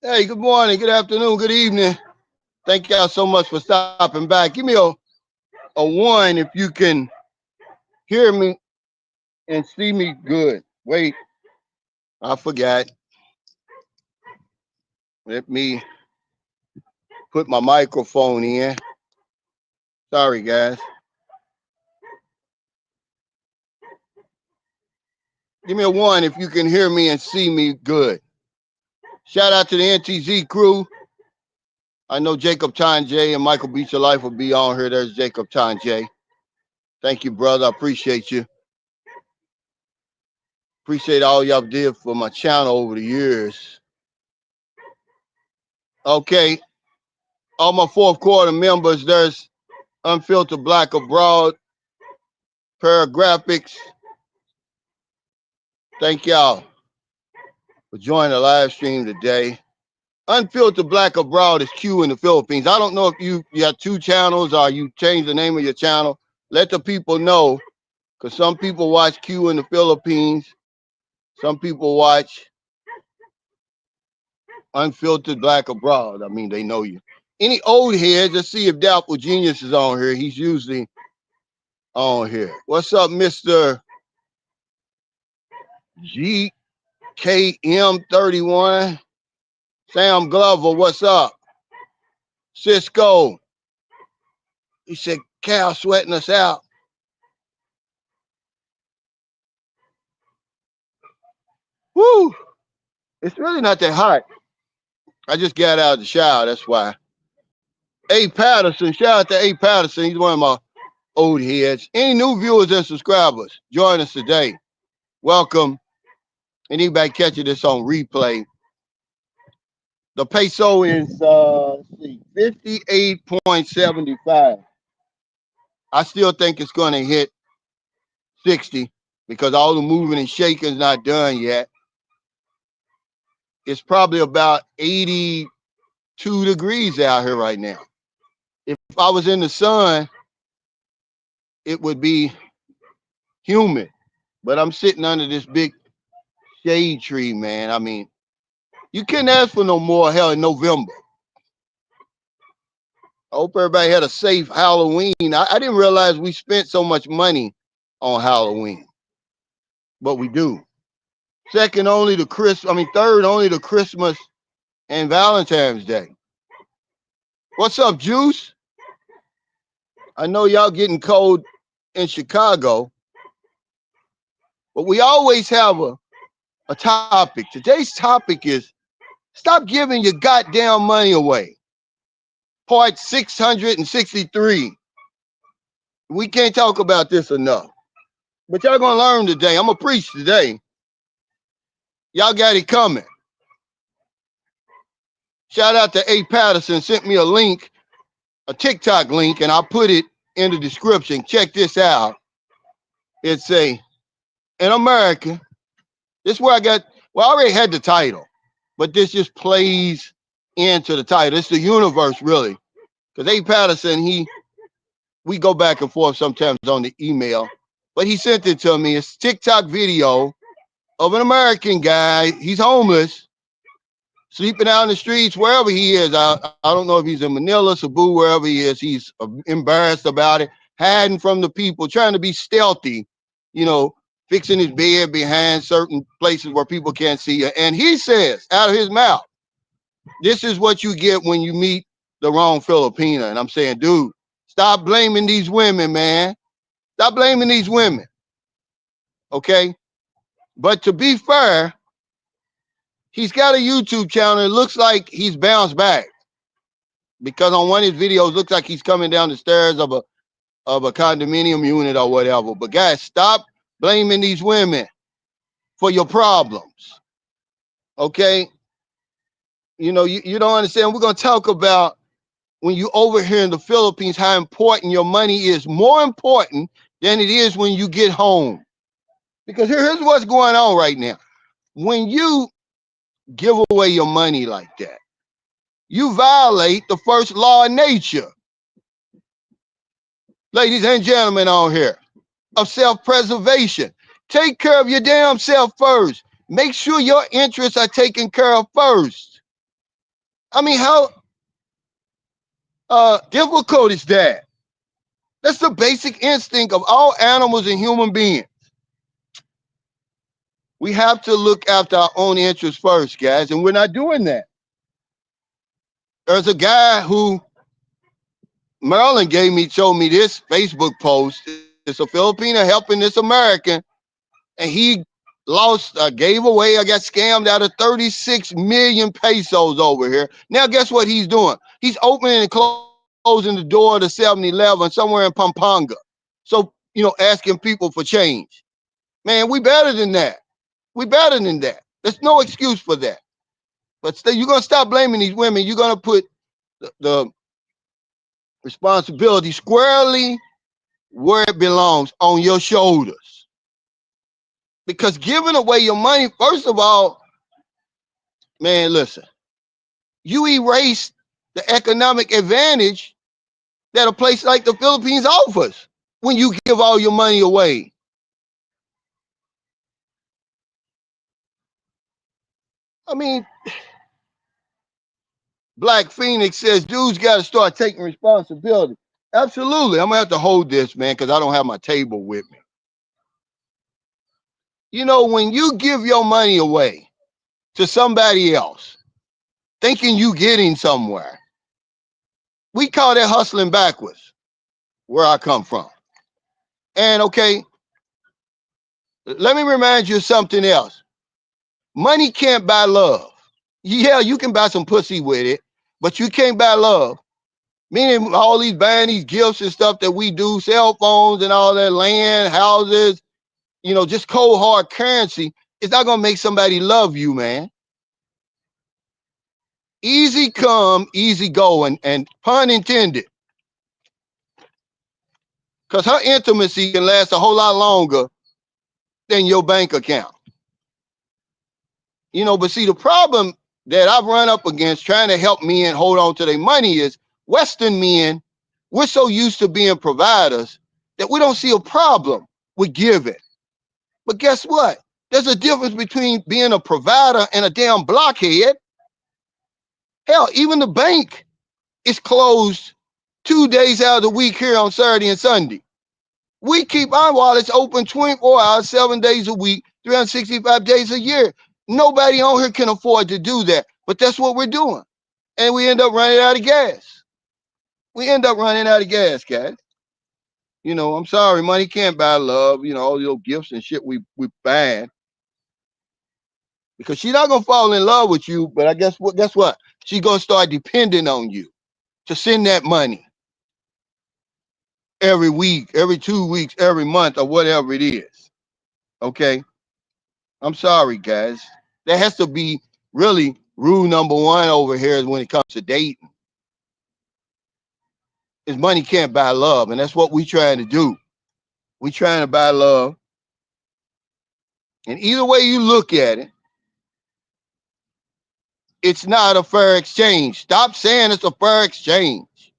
Hey, good morning, good afternoon, good evening. Thank y'all so much for stopping by. Give me a one if you can hear me and see me good. Wait, I forgot. Let me put my microphone in. Sorry, guys. Give me a one if you can hear me and see me good. Shout out to the NTZ crew. I know Jacob J and Michael Beach of Life will be on here. There's Jacob J. Thank you, brother. I appreciate you. Appreciate all y'all did for my channel over the years. Okay, all my fourth quarter members, there's Unfiltered Black Abroad, Paragraphics. Thank y'all for joining the live stream today. Unfiltered Black Abroad is Q in the Philippines. I don't know if you have two channels or you changed the name of your channel. Let the people know, because some people watch Q in the Philippines. Some people watch Unfiltered Black Abroad. I mean, they know you. Any old heads, let's see if Doubtful Genius is on here. He's usually on here. What's up, Mr. GKM31? Sam Glover, what's up? Cisco, he said, Cal sweating us out. Woo! It's really not that hot. I just got out of the shower, that's why. A. Patterson, shout out to A. Patterson. He's one of my old heads. Any new viewers and subscribers, join us today. Welcome. Anybody catching this on replay? The peso is 58.75. I still think it's going to hit 60 because all the moving and shaking is not done yet. It's probably about 82 degrees out here right now. If I was in the sun, it would be humid. But I'm sitting under this big shade tree, man. I mean, you couldn't ask for no more hell in November. I hope everybody had a safe Halloween. I didn't realize we spent so much money on Halloween, but we do. Third only to Christmas and Valentine's Day. What's up, Juice? I know y'all getting cold in Chicago, but we always have a topic. Today's topic is stop giving your goddamn money away. Part 663. We can't talk about this enough. But y'all gonna learn today. I'm gonna preach today. Y'all got it coming. Shout out to A. Patterson, sent me a link, a TikTok link, and I'll put it in the description. Check this out. It's in America. This is where I already had the title, but this just plays into the title. It's the universe, really. Because A. Patterson, we go back and forth sometimes on the email, but he sent it to me. It's a TikTok video of an American guy. He's homeless, sleeping out in the streets, wherever he is. I don't know if he's in Manila, Cebu, wherever he is. He's embarrassed about it, hiding from the people, trying to be stealthy, fixing his bed behind certain places where people can't see you. And he says out of his mouth, this is what you get when you meet the wrong Filipina. And I'm saying, dude, stop blaming these women, man. Stop blaming these women. Okay? But to be fair, he's got a YouTube channel. It looks like he's bounced back. Because on one of his videos, it looks like he's coming down the stairs of a condominium unit or whatever. But guys, stop blaming these women for your problems. Okay? You don't understand. We're going to talk about when you over here in the Philippines, how important your money is, more important than it is when you get home. Because here's what's going on right now. When you give away your money like that, you violate the first law of nature. Ladies and gentlemen on here, of self-preservation. Take care of your damn self first. Make sure your interests are taken care of first. I mean, how difficult is that? That's the basic instinct of all animals and human beings. We have to look after our own interests first, guys, and we're not doing that. There's a guy who Maryland showed me this Facebook post. It's a Filipino helping this American, and he gave away, I got scammed out of 36 million pesos over here. Now, guess what he's doing? He's opening and closing the door to 7-Eleven somewhere in Pampanga. So, asking people for change. Man, we better than that. We better than that. There's no excuse for that. But you're going to stop blaming these women. You're going to put the responsibility squarely where it belongs, on your shoulders. Because giving away your money, first of all, man, listen, you erase the economic advantage that a place like the Philippines offers when you give all your money away. I mean, Black Phoenix says, dudes got to start taking responsibility. Absolutely. I'm going to have to hold this, man, because I don't have my table with me. When you give your money away to somebody else, thinking you getting somewhere, we call that hustling backwards, where I come from. And okay, let me remind you of something else. Money can't buy love. Yeah, you can buy some pussy with it, but you can't buy love. Meaning all these buying these gifts and stuff that we do, cell phones and all that, land, houses, just cold hard currency, it's not gonna make somebody love you, man. Easy come, easy go, and pun intended. Because her intimacy can last a whole lot longer than your bank account. But see, the problem that I've run up against trying to help men hold on to their money is Western men, we're so used to being providers that we don't see a problem with giving. But guess what? There's a difference between being a provider and a damn blockhead. Hell, even the bank is closed 2 days out of the week here on Saturday and Sunday. We keep our wallets open 24 hours, 7 days a week, 365 days a year. Nobody on here can afford to do that, but that's what we're doing. And we end up running out of gas. We end up running out of gas, guys. I'm sorry, money can't buy love, all your gifts and shit we buying. Because she's not gonna fall in love with you, but I guess what? She's gonna start depending on you to send that money every week, every 2 weeks, every month, or whatever it is. Okay. I'm sorry, guys. That has to be really rule number one over here is when it comes to dating. Is money can't buy love, and that's what we trying to do. We trying to buy love. And either way you look at it, it's not a fair exchange. Stop saying it's a fair exchange.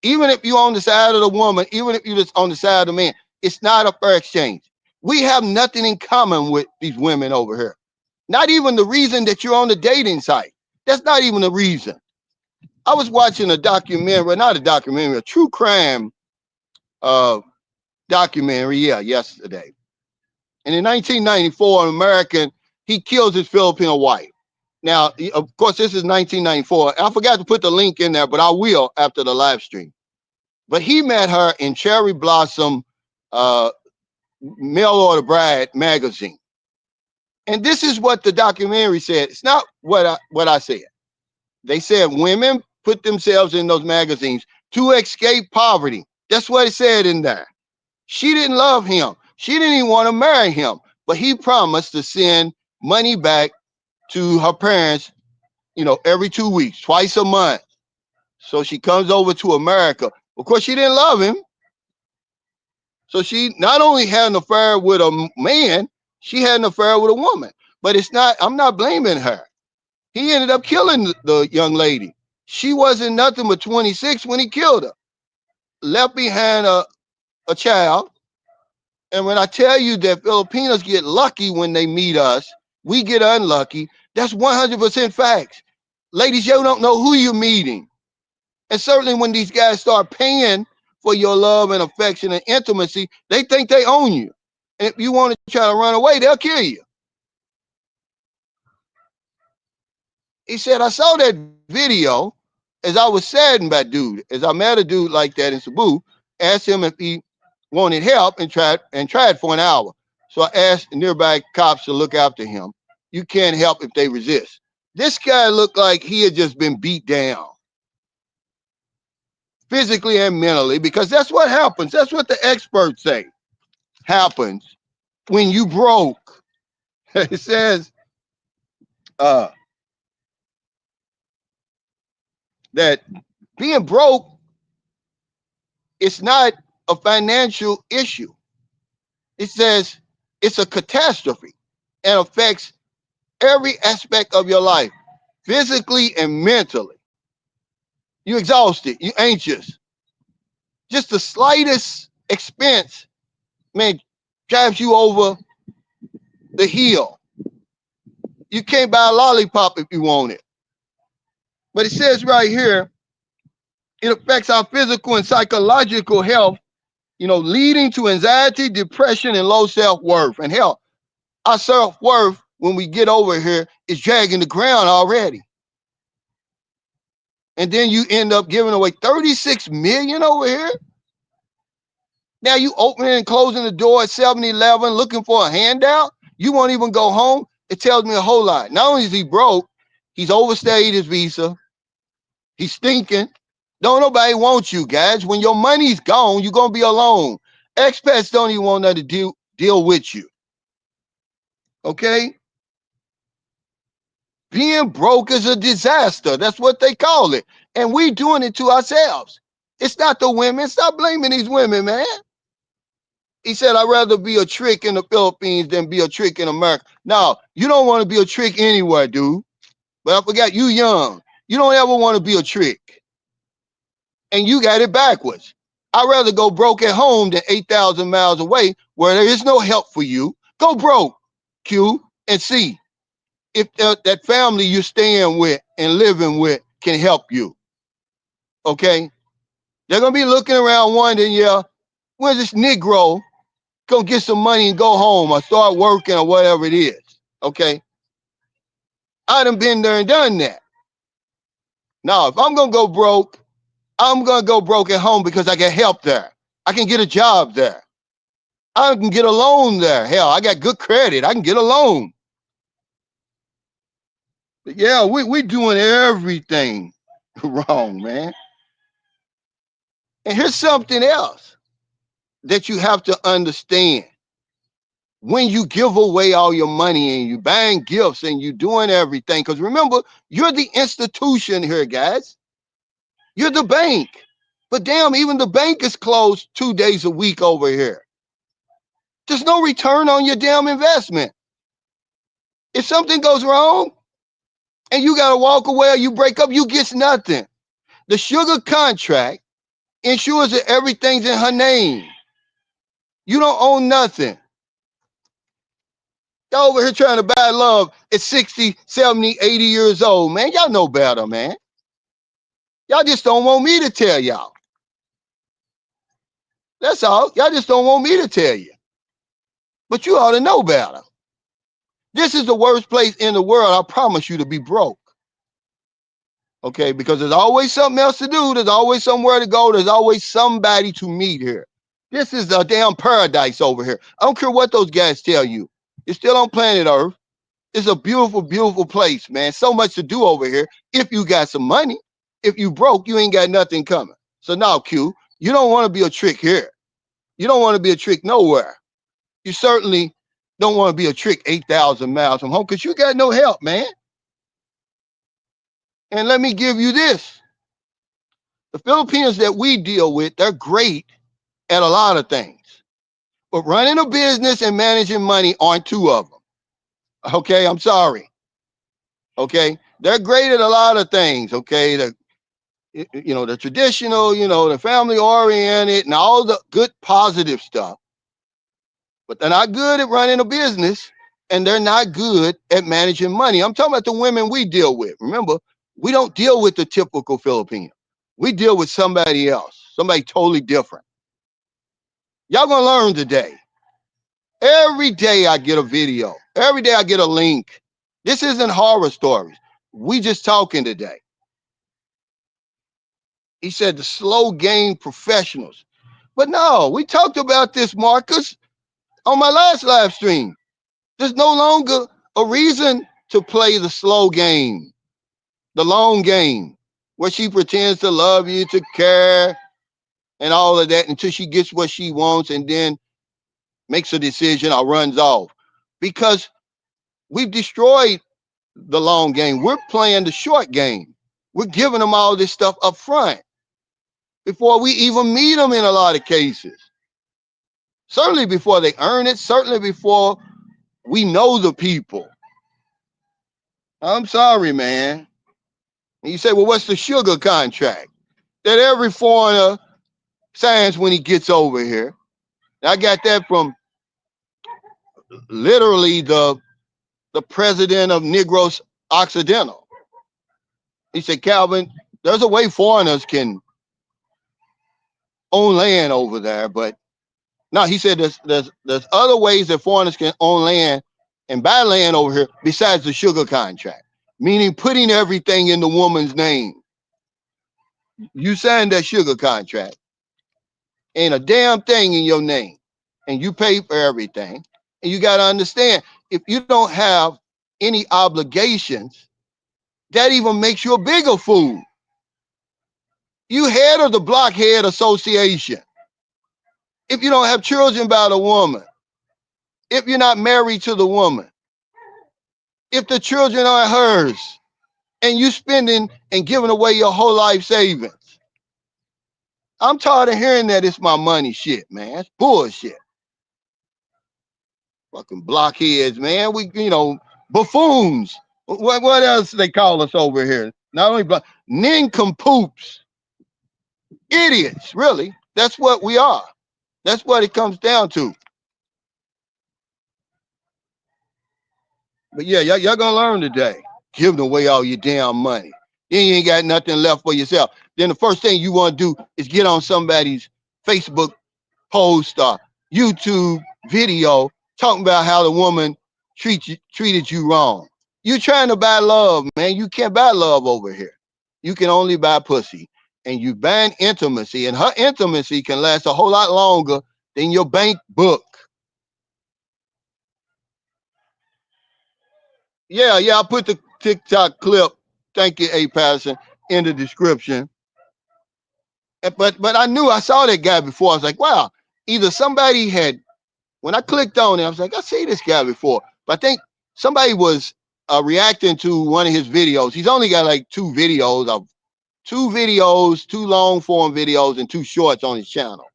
Even if you're on the side of the woman, even if you're just on the side of the man, it's not a fair exchange. We have nothing in common with these women over here. Not even the reason that you're on the dating site. That's not even the reason. I was watching a documentary, not a documentary, a true crime documentary, yesterday. And in 1994, an American, he kills his Filipino wife. Now, of course, this is 1994. I forgot to put the link in there, but I will after the live stream. But he met her in Cherry Blossom Mail Order Bride magazine. And this is what the documentary said. It's not what I said. They said women put themselves in those magazines to escape poverty. That's what it said in there. She didn't love him. She didn't even want to marry him. But he promised to send money back to her parents, every 2 weeks, twice a month. So she comes over to America. Of course, she didn't love him. So she not only had an affair with a man, she had an affair with a woman. But I'm not blaming her. He ended up killing the young lady. She wasn't nothing but 26 when he killed her. Left behind a child. And when I tell you that Filipinos get lucky when they meet us, we get unlucky. That's 100% facts. Ladies, you don't know who you're meeting. And certainly when these guys start paying for your love and affection and intimacy, they think they own you. And if you want to try to run away, they'll kill you. He said, I saw that video as I was saddened by dude, as I met a dude like that in Cebu, asked him if he wanted help and tried for an hour. So I asked nearby cops to look after him. You can't help if they resist. This guy looked like he had just been beat down physically and mentally, because that's what happens. That's what the experts say happens when you broke. It says that being broke, it's not a financial issue. It says it's a catastrophe and affects every aspect of your life, physically and mentally. You exhausted, you anxious. Just the slightest expense, man, drives you over the hill. You can't buy a lollipop if you want it. But it says right here, it affects our physical and psychological health, leading to anxiety, depression, and low self-worth. And hell, our self-worth, when we get over here, is dragging the ground already. And then you end up giving away 36 million over here. Now you opening and closing the door at 7-Eleven looking for a handout. You won't even go home. It tells me a whole lot. Not only is he broke, he's overstayed his visa. He's stinking. Don't nobody want you, guys. When your money's gone, you're going to be alone. Expats don't even want to deal with you. Okay? Being broke is a disaster. That's what they call it. And we doing it to ourselves. It's not the women. Stop blaming these women, man. He said, I'd rather be a trick in the Philippines than be a trick in America. No, you don't want to be a trick anywhere, dude. But I forgot, you young. You don't ever want to be a trick. And you got it backwards. I'd rather go broke at home than 8,000 miles away where there is no help for you. Go broke, Q, and see if that family you're staying with and living with can help you. Okay? They're going to be looking around wondering, yeah, where's this Negro going to get some money and go home or start working or whatever it is. Okay? I done been there and done that. Now, if I'm going to go broke, I'm going to go broke at home because I get help there. I can get a job there. I can get a loan there. Hell, I got good credit. I can get a loan. But yeah, we doing everything wrong, man. And here's something else that you have to understand. When you give away all your money and you buying gifts and you doing everything, because remember, you're the institution here, guys. You're the bank. But damn, even the bank is closed 2 days a week over here. There's no return on your damn investment. If something goes wrong and you got to walk away or you break up, you get nothing. The sugar contract ensures that everything's in her name. You don't own nothing. Y'all over here trying to buy love at 60, 70, 80 years old, man. Y'all know better, man. Y'all just don't want me to tell y'all. That's all. Y'all just don't want me to tell you. But you ought to know better. This is the worst place in the world, I promise you, to be broke. Okay, because there's always something else to do. There's always somewhere to go. There's always somebody to meet here. This is a damn paradise over here. I don't care what those guys tell you. It's still on planet Earth. It's a beautiful, beautiful place, man. So much to do over here if you got some money. If you broke, you ain't got nothing coming. So now, Q, you don't want to be a trick here. You don't want to be a trick nowhere. You certainly don't want to be a trick 8,000 miles from home because you got no help, man. And let me give you this. The Filipinos that we deal with, they're great at a lot of things. But running a business and managing money aren't two of them. Okay, I'm sorry. Okay, they're great at a lot of things. Okay, the traditional, the family oriented and all the good positive stuff. But they're not good at running a business and they're not good at managing money. I'm talking about the women we deal with. Remember, We don't deal with the typical Filipino. We deal with somebody else, somebody totally different. Y'all gonna learn today. Every day I get a video. Every day I get a link. This isn't horror stories. We just talking today. He said the slow game professionals. But no, we talked about this, Marcus, on my last live stream. There's no longer a reason to play the slow game, the long game, where she pretends to love you, to care, and all of that until she gets what she wants and then makes a decision or runs off. Because we've destroyed the long game. We're playing the short game. We're giving them all this stuff up front before we even meet them in a lot of cases. Certainly before they earn it, certainly before we know the people. I'm sorry, man. And you say, well, what's the sugar contract that every foreigner signs when he gets over here? And I got that from literally the president of Negros Occidental. He said, Calvin, there's a way foreigners can own land over there, but no, he said there's other ways that foreigners can own land and buy land over here besides the sugar contract, meaning putting everything in the woman's name. You signed that sugar contract, ain't a damn thing in your name, and you pay for everything. And you got to understand, if you don't have any obligations, that even makes you a bigger fool. You head of the Blockhead Association. If you don't have children by the woman, if you're not married to the woman, if the children aren't hers, and you spending and giving away your whole life savings. I'm tired of hearing that it's my money shit, man. It's bullshit. Fucking blockheads, man. We, buffoons. What else they call us over here? Not only nincompoops. Idiots, really. That's what we are. That's what it comes down to. But yeah, y'all gonna learn today. Giving away all your damn money. Then you ain't got nothing left for yourself. Then the first thing you want to do is get on somebody's Facebook post or YouTube video talking about how the woman treated you wrong. You trying to buy love, man. You can't buy love over here. You can only buy pussy. And you ban intimacy. And her intimacy can last a whole lot longer than your bank book. Yeah, I put the TikTok clip, thank you, A. Patterson, in the description. But I knew I saw that guy before. I was like, wow, either somebody had, when I clicked on it, I was like, I see this guy before. But I think somebody was reacting to one of his videos. He's only got like two long form videos and two shorts on his channel.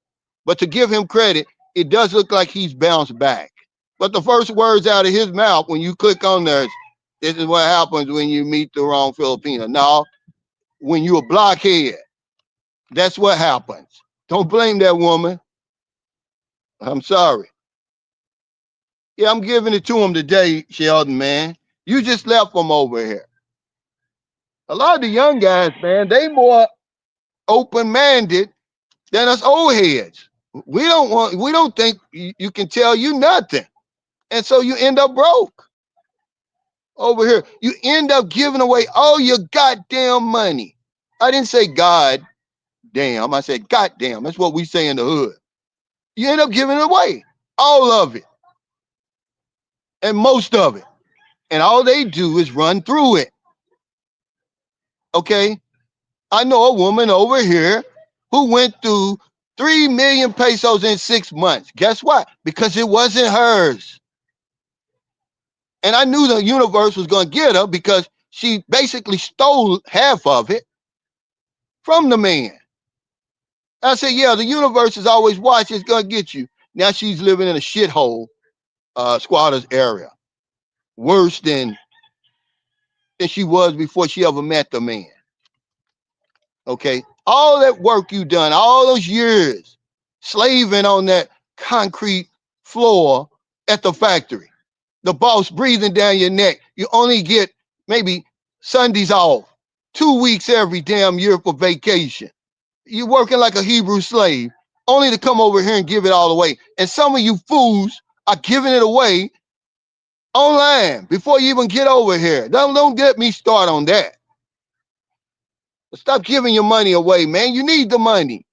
But to give him credit, it does look like he's bounced back. But the first words out of his mouth when you click on there, this is what happens when you meet the wrong Filipino. No, when you're a blockhead, that's what happens. Don't blame that woman. I'm sorry. Yeah, I'm giving it to him today, Sheldon, man. You just left from over here. A lot of the young guys, man, they more open-minded than us old heads. We don't think you can tell you nothing. And so you end up broke. Over here, you end up giving away all your goddamn money. I didn't say God damn. I said goddamn. That's what we say in the hood. You end up giving it away. All of it. And most of it. And all they do is run through it. Okay? I know a woman over here who went through 3 million pesos in 6 months. Guess what? Because it wasn't hers. And I knew the universe was going to get her because she basically stole half of it from the man. I said, yeah, the universe is always watching. It's going to get you. Now she's living in a shithole squatters area. Worse than she was before she ever met the man. Okay? All that work you done, all those years slaving on that concrete floor at the factory. The boss breathing down your neck. You only get maybe Sundays off. 2 weeks every damn year for vacation. You're working like a Hebrew slave, only to come over here and give it all away. And some of you fools are giving it away online before you even get over here. Don't get me started on that. Stop giving your money away, man. You need the money.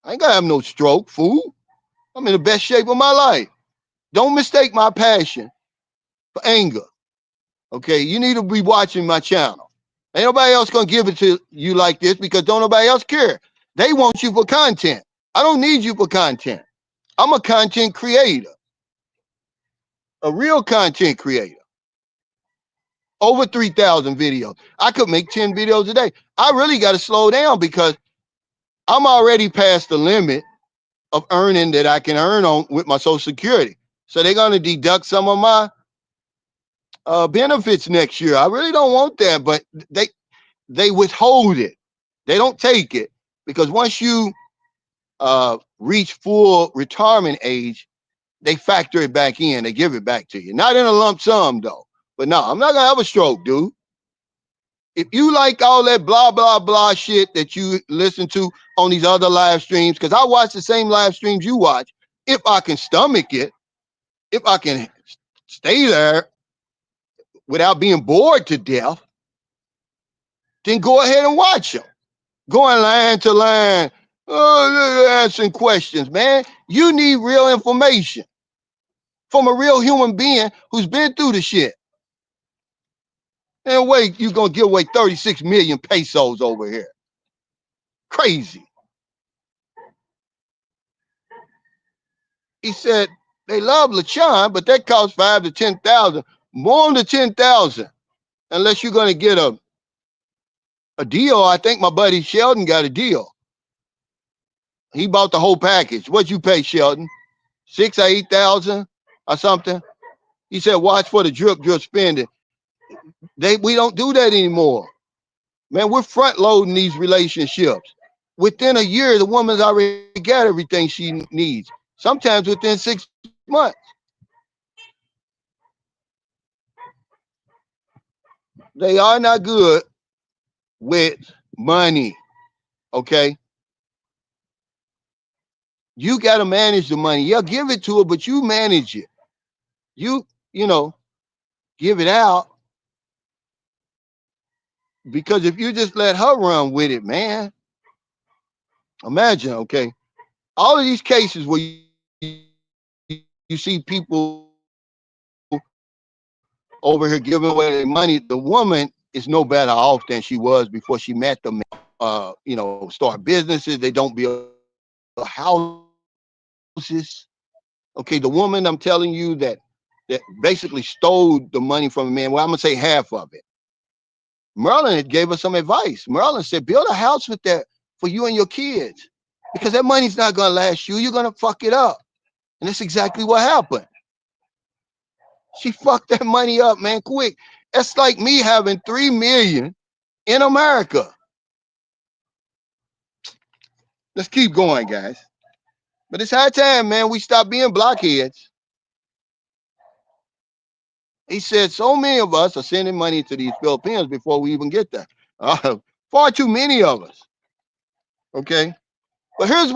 I ain't gonna have no stroke, fool. I'm in the best shape of my life. Don't mistake my passion for anger. Okay, you need to be watching my channel. Ain't nobody else gonna give it to you like this because don't nobody else care. They want you for content. I don't need you for content. I'm a content creator, a real content creator. Over 3,000 videos. I could make 10 videos a day. I really got to slow down because I'm already past the limit of earning that I can earn on with my Social Security. So they're going to deduct some of my benefits next year. I really don't want that, but they withhold it. They don't take it because once you reach full retirement age, they factor it back in. They give it back to you. Not in a lump sum, though. But no, I'm not going to have a stroke, dude. If you like all that blah, blah, blah shit that you listen to on these other live streams, because I watch the same live streams you watch, if I can stomach it, if I can stay there without being bored to death, then go ahead and watch them. Going line to line, answering questions, man. You need real information from a real human being who's been through the shit. And wait, you're going to give away 36 million pesos over here. Crazy. He said, they love LaChon, but that costs 5 to 10,000, more than 10,000, unless you're going to get a deal. I think my buddy Sheldon got a deal. He bought the whole package. What'd you pay, Sheldon? 6 or 8,000 or something? He said, watch for the drip spending. We don't do that anymore. Man, we're front loading these relationships. Within a year, the woman's already got everything she needs. Sometimes within 6 months. They are not good with money, okay? You got to manage the money. Yeah, give it to her, but you manage it. You know, give it out. Because if you just let her run with it, man, imagine, okay, all of these cases where you see people over here giving away their money, the woman is no better off than she was before she met the man. Start businesses. They don't build houses. Okay, the woman I'm telling you that basically stole the money from a man. Well, I'm gonna say half of it. Merlin gave us some advice. Merlin said, build a house with that for you and your kids, because that money's not gonna last you. You're gonna fuck it up, and that's exactly what happened. She fucked that money up, man, quick. That's like me having 3 million in America. Let's keep going, guys. But it's high time, man, we stop being blockheads. He said so many of us are sending money to these Philippines before we even get there. Far too many of us. Okay. But here's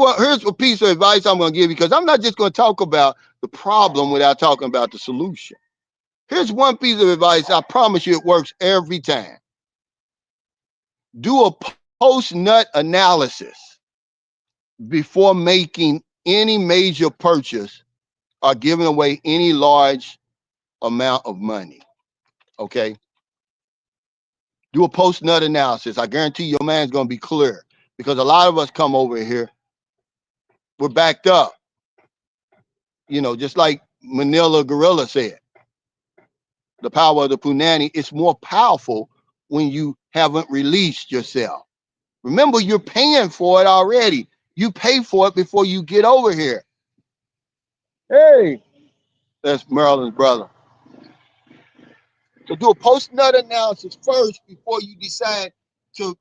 a piece of advice I'm going to give you, because I'm not just going to talk about the problem without talking about the solution. Here's one piece of advice. I promise you it works every time. Do a post-nut analysis before making any major purchase or giving away any large amount of money. Okay? Do a post-nut analysis. I guarantee your mind's going to be clear, because a lot of us come over here, we're backed up. Just like Manila Gorilla said, the power of the punani, it's more powerful when you haven't released yourself. Remember, you're paying for it already. You pay for it before you get over here. Hey, that's Marilyn's brother. So do a post-nut analysis first before you decide to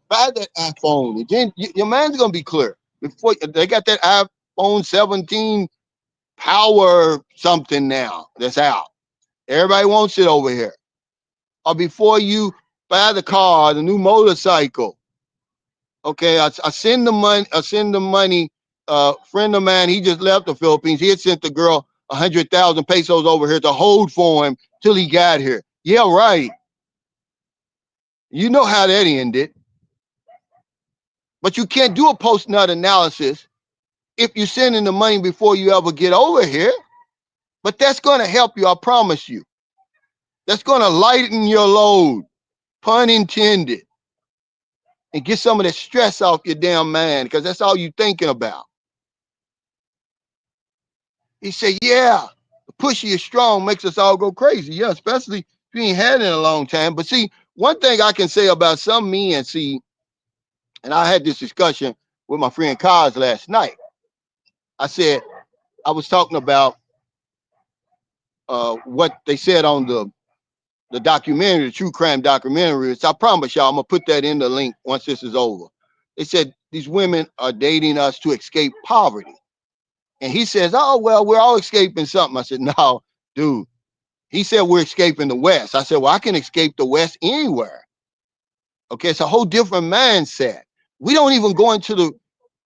buy that iPhone. And then your mind's going to be clear. Before they got that iPhone 17 power something now that's out. Everybody wants it over here. Or before you buy the car, the new motorcycle. Okay, I send the money. I send the money. Friend of mine, he just left the Philippines. He had sent the girl 100,000 pesos over here to hold for him till he got here. Yeah, right. You know how that ended. But you can't do a post-nut analysis if you're sending the money before you ever get over here. But that's going to help you, I promise you. That's going to lighten your load, pun intended, and get some of that stress off your damn mind, because that's all you're thinking about. He said, yeah, the pushy is strong makes us all go crazy. Yeah, especially if you ain't had it in a long time. But see, one thing I can say about some men, see, and I had this discussion with my friend Kaz last night. I said, I was talking about what they said on the documentary, the true crime documentary. So I promise y'all, I'm gonna put that in the link once this is over. They said these women are dating us to escape poverty. And he says, oh, well, we're all escaping something. I said, no, dude. He said, we're escaping the West. I said, well, I can escape the West anywhere. Okay, it's a whole different mindset. We don't even go into the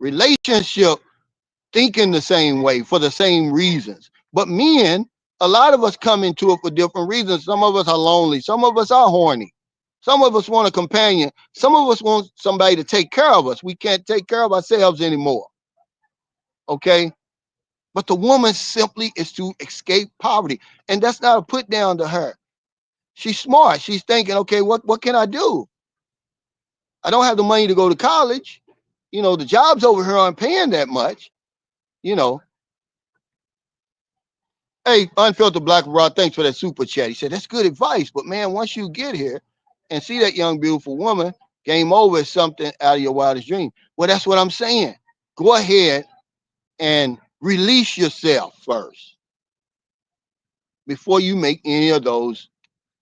relationship thinking the same way for the same reasons. But men, a lot of us come into it for different reasons. Some of us are lonely. Some of us are horny. Some of us want a companion. Some of us want somebody to take care of us. We can't take care of ourselves anymore. Okay? But the woman simply is to escape poverty. And that's not a put down to her. She's smart. She's thinking, okay, what can I do? I don't have the money to go to college. You know, the jobs over here aren't paying that much. You know. Hey, Unfiltered Black Rod, thanks for that super chat. He said, that's good advice. But man, once you get here and see that young, beautiful woman, game over is something out of your wildest dream. Well, that's what I'm saying. Go ahead and release yourself first before you make any of those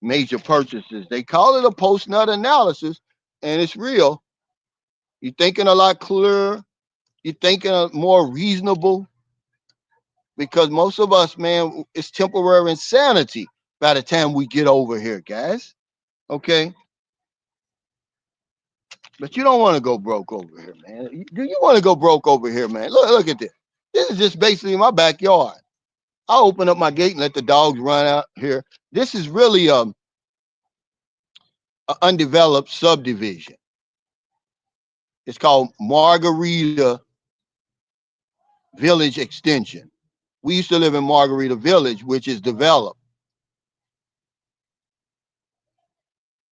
major purchases. They call it a post-nut analysis, and it's real. You're thinking a lot clearer. You're thinking more reasonable, because most of us, man, it's temporary insanity by the time we get over here, guys. Okay? But you don't want to go broke over here, man. Do you want to go broke over here, man? Look at this. This is just basically my backyard. I open up my gate and let the dogs run out here. This is really a undeveloped subdivision. It's called Margarita Village Extension. We used to live in Margarita Village, which is developed.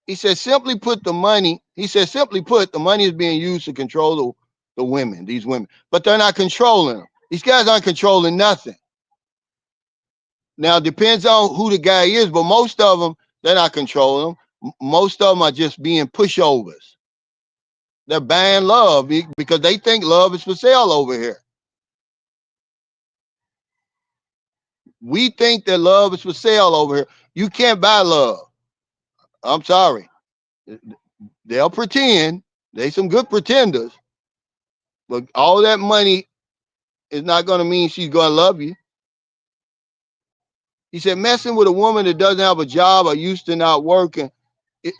He said, simply put, the money is being used to control the women, these women. But they're not controlling them. These guys aren't controlling nothing. Now, it depends on who the guy is, but most of them, they're not controlling them. Most of them are just being pushovers. They're buying love because they think love is for sale over here. We think that love is for sale over here. You can't buy love. I'm sorry. They'll pretend. They some good pretenders. But all that money is not going to mean she's going to love you. He said, messing with a woman that doesn't have a job or used to not working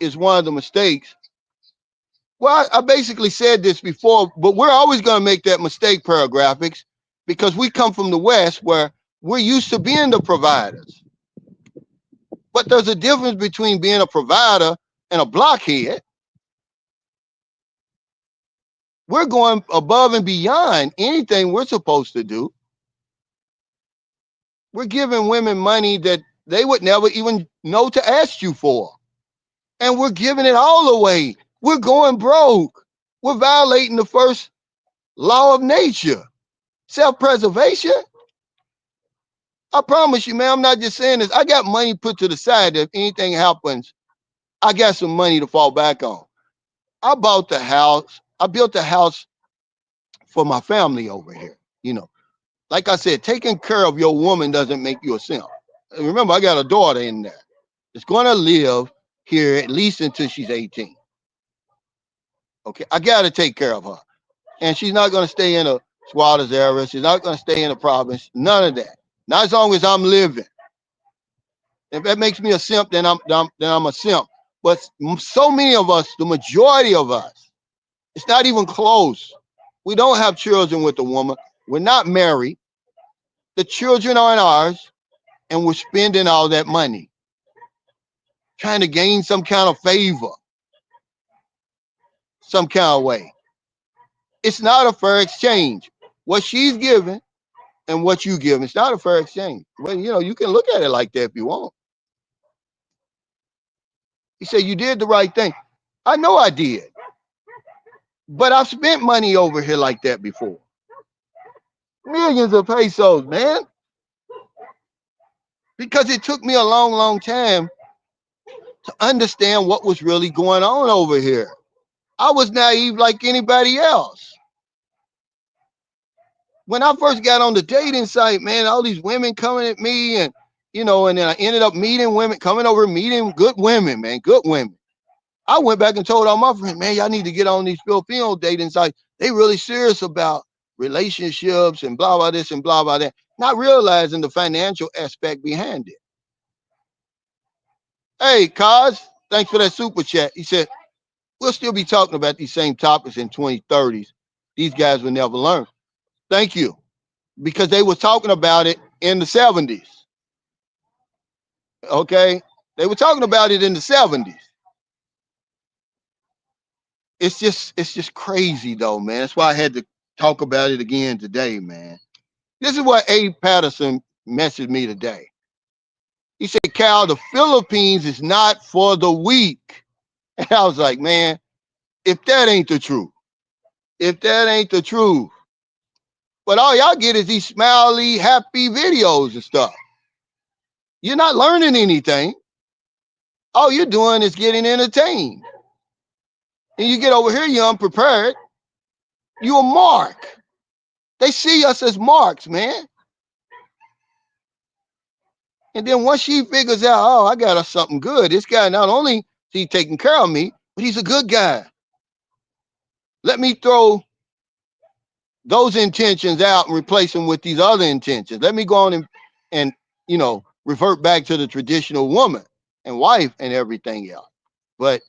is one of the mistakes. Well, I basically said this before, but we're always going to make that mistake, Paragraphics, because we come from the West where we're used to being the providers. But there's a difference between being a provider and a blockhead. We're going above and beyond anything we're supposed to do. We're giving women money that they would never even know to ask you for. And we're giving it all away. We're going broke. We're violating the first law of nature, self-preservation. I promise you, man, I'm not just saying this. I got money put to the side that if anything happens, I got some money to fall back on. I bought the house. I built the house for my family over here. You know, like I said, taking care of your woman doesn't make you a simp. And remember, I got a daughter in there. It's going to live here at least until she's 18. Okay, I got to take care of her. And she's not going to stay in a squatter's area. She's not going to stay in a province. None of that. Not as long as I'm living. If that makes me a simp, then I'm a simp. But so many of us, the majority of us, it's not even close. We don't have children with the woman. We're not married. The children aren't ours, and we're spending all that money trying to gain some kind of favor, some kind of way. It's not a fair exchange. What she's giving and what you give, it's not a fair exchange. Well, you can look at it like that if you want. He said, you did the right thing. I know I did. But I've spent money over here like that before. Millions of pesos, man. Because it took me a long, long time to understand what was really going on over here. I was naive like anybody else. When I first got on the dating site, man, all these women coming at me and then I ended up meeting women, coming over, meeting good women, man, good women. I went back and told all my friends, man, y'all need to get on these Filipino dating sites. They really serious about relationships and blah, blah, this and blah, blah, that. Not realizing the financial aspect behind it. Hey, Kaz, thanks for that super chat. He said, we'll still be talking about these same topics in 2030s. These guys will never learn. Thank you. Because they were talking about it in the 70s. Okay? They were talking about it in the 70s. It's just crazy though, man. That's why I had to talk about it again today, man. This is what Abe Patterson messaged me today. He said, Cal, the Philippines is not for the weak. And I was like, man, if that ain't the truth, but all y'all get is these smiley, happy videos and stuff. You're not learning anything. All you're doing is getting entertained. And you get over here, you're unprepared. You're a mark. They see us as marks, man. And then once she figures out, oh, I got us something good. This guy, not only is he taking care of me, but he's a good guy. Let me throw those intentions out and replace them with these other intentions. Let me go on and revert back to the traditional woman and wife and everything else. But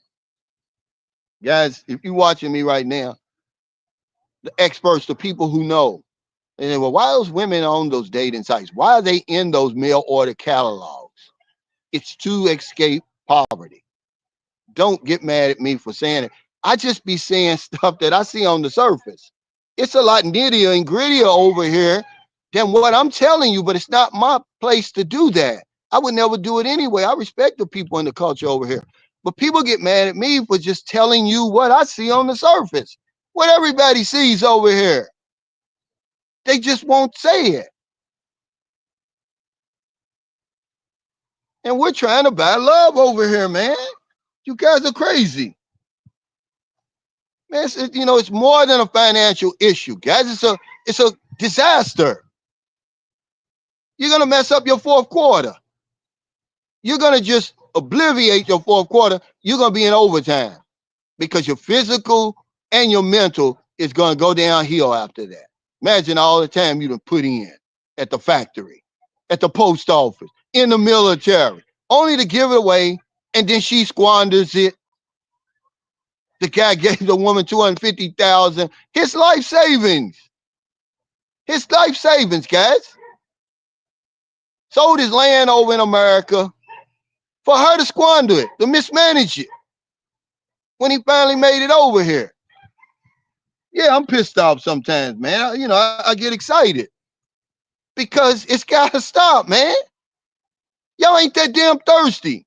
guys, if you're watching me right now, the experts, the people who know, they say, well, why are those women on those dating sites? Why are they in those mail order catalogs? It's to escape poverty. Don't get mad at me for saying it. I just be saying stuff that I see on the surface. It's a lot nittier and grittier over here than what I'm telling you, but it's not my place to do that. I would never do it anyway. I respect the people in the culture over here. But people get mad at me for just telling you what I see on the surface, what everybody sees over here. They just won't say it. And we're trying to buy love over here, man. You guys are crazy. Man, it's more than a financial issue, guys. It's a disaster. You're gonna mess up your fourth quarter. You're gonna just obliviate your fourth quarter. You're gonna be in overtime because your physical and your mental is gonna go downhill after that. Imagine all the time you done put in at the factory, at the post office, in the military, only to give it away, and then she squanders it. The guy gave the woman $250,000. His life savings. His life savings, guys. Sold his land over in America for her to squander it, to mismanage it. When he finally made it over here. Yeah, I'm pissed off sometimes, man. I get excited. Because it's got to stop, man. Y'all ain't that damn thirsty.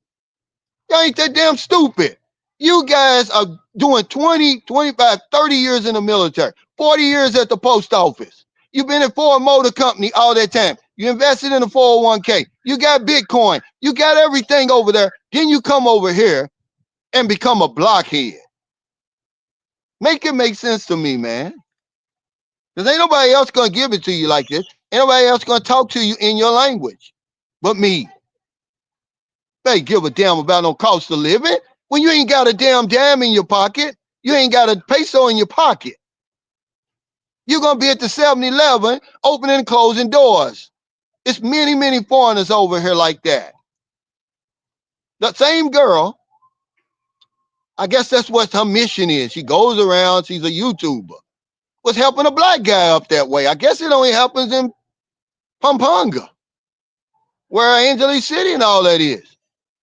Y'all ain't that damn stupid. You guys are doing 20, 25, 30 years in the military, 40 years at the post office. You've been at Ford Motor Company all that time. You invested in a 401k. You got Bitcoin. You got everything over there. Then you come over here and become a blockhead. Make it make sense to me, man. Because ain't nobody else going to give it to you like this. Ain't nobody else going to talk to you in your language but me. They give a damn about no cost of living. When you ain't got a damn dime in your pocket, you ain't got a peso in your pocket. You're going to be at the 7-Eleven opening and closing doors. It's many, many foreigners over here like that. The same girl I guess that's what her mission is. She goes around, she's a YouTuber. Was helping a black guy up that way. I guess it only happens in Pampanga, where Angeles City and all that is.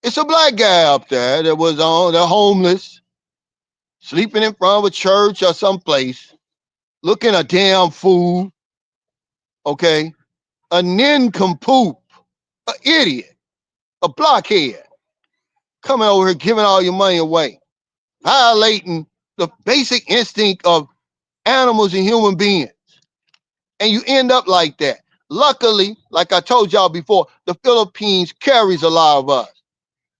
It's a black guy up there that was on, they're homeless, sleeping in front of a church or someplace, looking a damn fool, okay? A nincompoop, an idiot, a blockhead, coming over here giving all your money away, violating the basic instinct of animals and human beings. And you end up like that. Luckily, like I told y'all before, the Philippines carries a lot of us.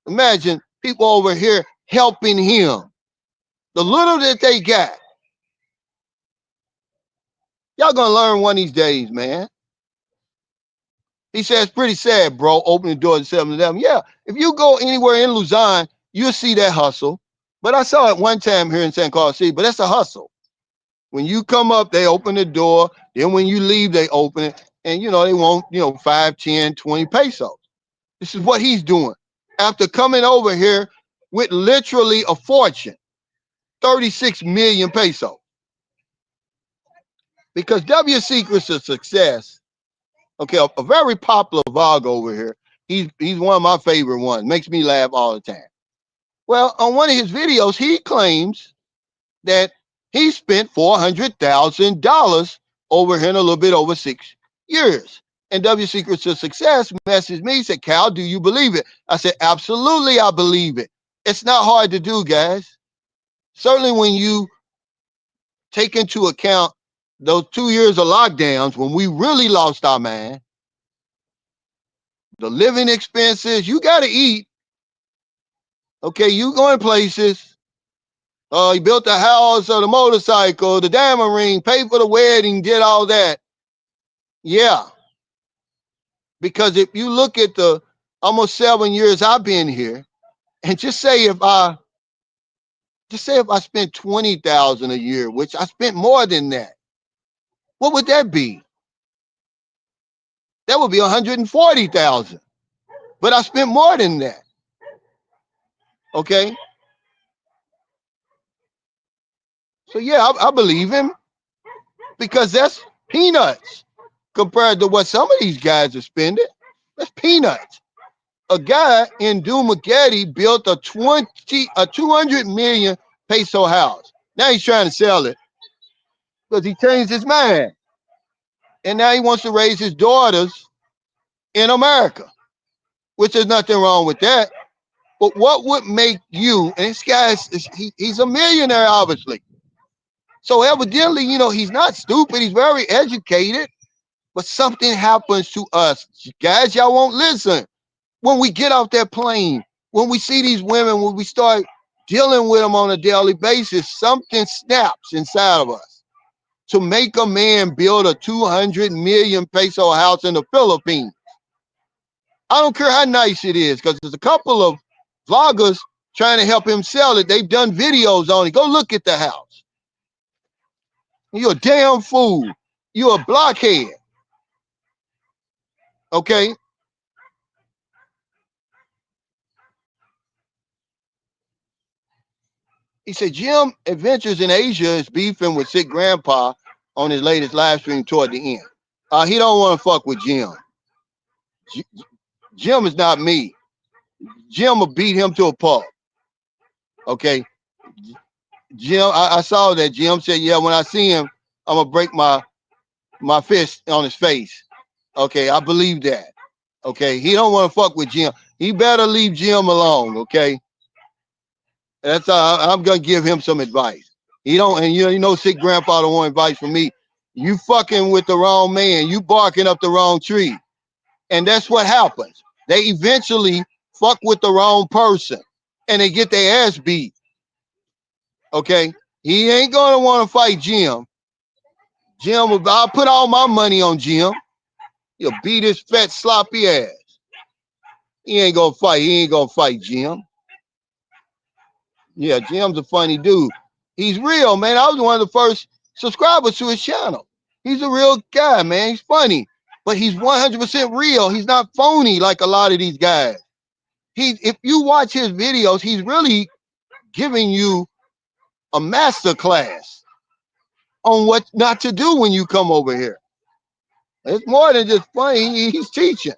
Imagine people over here helping him. The little that they got. Y'all gonna learn one of these days, man. He says, it's pretty sad, bro, open the door at 7-Eleven. Yeah, if you go anywhere in Luzon, you'll see that hustle. But I saw it one time here in San Carlos City, but that's a hustle. When you come up, they open the door. Then when you leave, they open it. And, you know, they want, 5, 10, 20 pesos. This is what he's doing. After coming over here with literally a fortune, 36 million pesos. Because W Secrets of Success, okay, a very popular vlog over here. He's one of my favorite ones. Makes me laugh all the time. Well, on one of his videos, he claims that he spent $400,000 over here in a little bit over 6 years. And W Secrets of Success messaged me, said, Cal, do you believe it? I said, absolutely, I believe it. It's not hard to do, guys. Certainly when you take into account those 2 years of lockdowns when we really lost our mind, the living expenses, you got to eat. Okay, you going places. You built the house or the motorcycle, the diamond ring, paid for the wedding, did all that. Yeah. Because if you look at the almost 7 years I've been here, and just say if I spent 20,000 a year, which I spent more than that, what would that be? That would be 140,000. But I spent more than that. Okay? So yeah, I believe him because that's peanuts compared to what some of these guys are spending. That's peanuts. A guy in Dumaguete built a 200 million peso house. Now he's trying to sell it because he changed his mind. And now he wants to raise his daughters in America, which there's nothing wrong with that. But what would make you, and this guy, he's a millionaire, obviously. So evidently, he's not stupid. He's very educated. But something happens to us. Guys, y'all won't listen. When we get off that plane, when we see these women, when we start dealing with them on a daily basis, something snaps inside of us to make a man build a 200 million peso house in the Philippines. I don't care how nice it is, because there's a couple of vloggers trying to help him sell it. They've done videos on it. Go look at the house. You're a damn fool. You're a blockhead. Okay? He said, Jim Adventures in Asia is beefing with Sick Grandpa on his latest live stream toward the end. He don't want to fuck with Jim. Jim is not me. Jim will beat him to a pulp. Okay? Jim, I saw that. Jim said, yeah, when I see him, I'm going to break my fist on his face. Okay, I believe that. Okay, he don't want to fuck with Jim. He better leave Jim alone, okay? That's I'm gonna give him some advice. He don't, and you know, Sick Grandpa don't want advice from me. You fucking with the wrong man. You barking up the wrong tree, and that's what happens. They eventually fuck with the wrong person, and they get their ass beat. Okay, he ain't gonna want to fight Jim. I'll put all my money on Jim. He'll beat his fat sloppy ass. He ain't gonna fight. He ain't gonna fight Jim. Yeah, Jim's a funny dude. He's real, man. I was one of the first subscribers to his channel. He's a real guy, man. He's funny, but he's 100% real. He's not phony like a lot of these guys. If you watch his videos, he's really giving you a master class on what not to do when you come over here. It's more than just funny. He's teaching.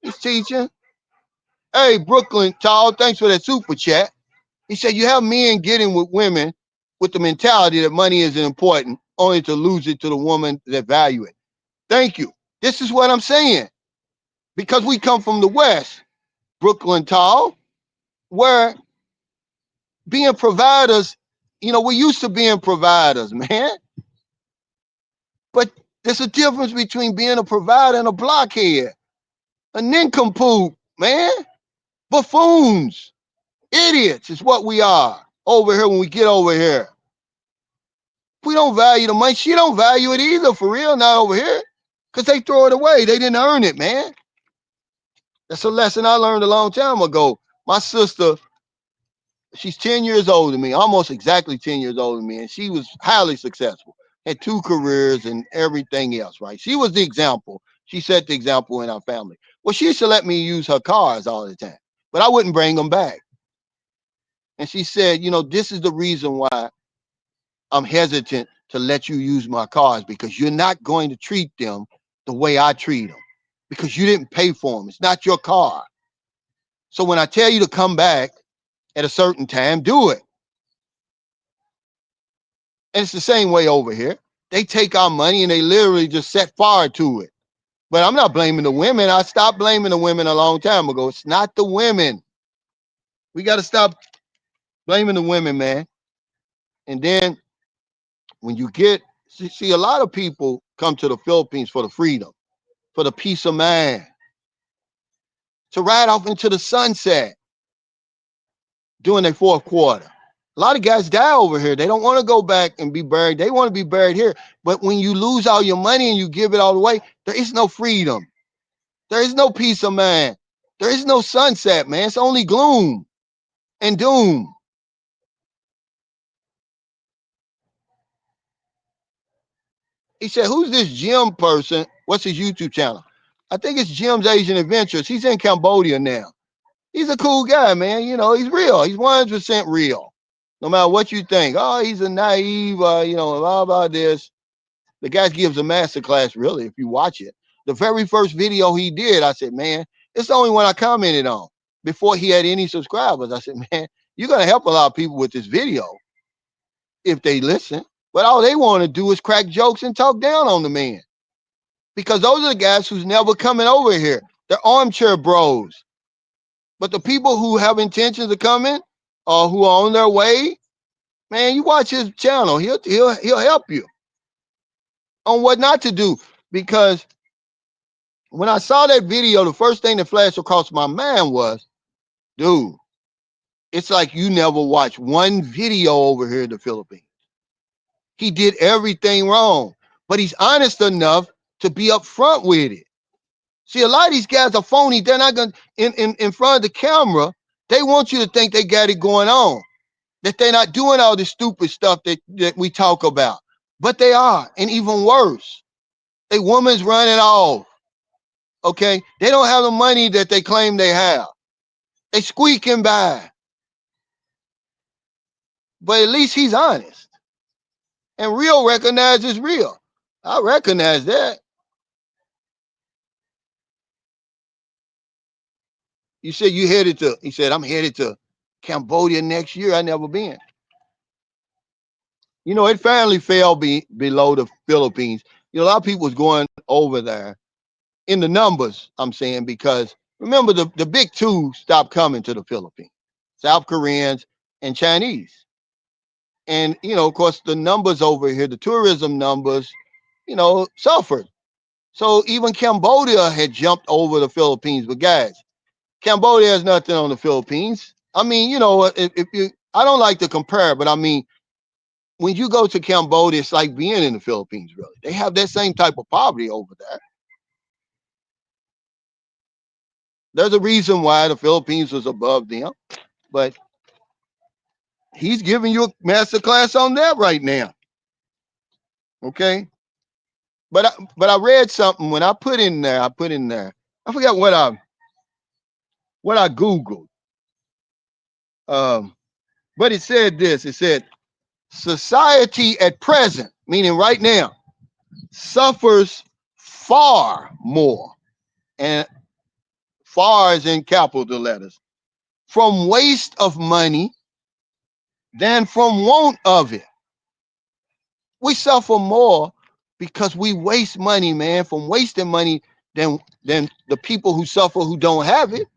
He's teaching. Hey, Brooklyn, Todd, thanks for that super chat. He said, you have men getting with women with the mentality that money isn't important, only to lose it to the woman that value it. Thank you. This is what I'm saying. Because we come from the West, Brooklyn, Todd, where being providers, we're used to being providers, man. But there's a difference between being a provider and a blockhead, a nincompoop, man. Buffoons, idiots is what we are over here when we get over here. We don't value the money. She don't value it either, for real, not over here. Because they throw it away. They didn't earn it, man. That's a lesson I learned a long time ago. My sister, she's 10 years older than me, almost exactly 10 years older than me, and she was highly successful, had 2 careers and everything else, right? She was the example. She set the example in our family. Well, she used to let me use her cars all the time, but I wouldn't bring them back. And she said, this is the reason why I'm hesitant to let you use my cars, because you're not going to treat them the way I treat them, because you didn't pay for them. It's not your car. So when I tell you to come back at a certain time, do it. And it's the same way over here. They take our money and they literally just set fire to it. But I'm not blaming the women. I stopped blaming the women a long time ago. It's not the women. We got to stop blaming the women, man. And then when you see, a lot of people come to the Philippines for the freedom, for the peace of mind, to ride off into the sunset during their 4th quarter. A lot of guys die over here. They don't want to go back and be buried. They want to be buried here. But when you lose all your money and you give it all away, there is no freedom. There is no peace of mind. There is no sunset, man. It's only gloom and doom. He said, who's this Jim person? What's his YouTube channel? I think it's Jim's Asian Adventures. He's in Cambodia now. He's a cool guy, man. He's real. He's 100% real. No matter what you think. Oh, he's a naive, blah, about this. The guy gives a master class, really, if you watch it. The very first video he did, I said, man, it's the only one I commented on before he had any subscribers. I said, man, you're going to help a lot of people with this video if they listen. But all they want to do is crack jokes and talk down on the man. Because those are the guys who's never coming over here. They're armchair bros. But the people who have intentions of coming or who are on their way, man, you watch his channel. He'll help you on what not to do. Because when I saw that video, the first thing that flashed across my mind was, dude, it's like you never watched one video over here in the Philippines. He did everything wrong, but he's honest enough to be upfront with it. See, a lot of these guys are phony. They're not going to, in front of the camera, they want you to think they got it going on, that they're not doing all this stupid stuff that we talk about. But they are, and even worse. They woman's running off, okay? They don't have the money that they claim they have. They squeaking by. But at least he's honest. And real recognizes real. I recognize that. You said he said, I'm headed to Cambodia next year. I never been. It finally fell below the Philippines. A lot of people was going over there in the numbers, I'm saying, because remember the big 2 stopped coming to the Philippines, South Koreans and Chinese. And, of course, the numbers over here, the tourism numbers, suffered. So even Cambodia had jumped over the Philippines. But guys, Cambodia has nothing on the Philippines. I mean, if you, I don't like to compare, but I mean, when you go to Cambodia, it's like being in the Philippines, really. They have that same type of poverty over there. There's a reason why the Philippines was above them, but he's giving you a master class on that right now. Okay. But I read something when I put in there, I forgot what I Googled. But it said this. It said society at present, meaning right now, suffers far more, and far is in capital letters, from waste of money than from want of it. We suffer more because we waste money, man, from wasting money than the people who suffer who don't have it.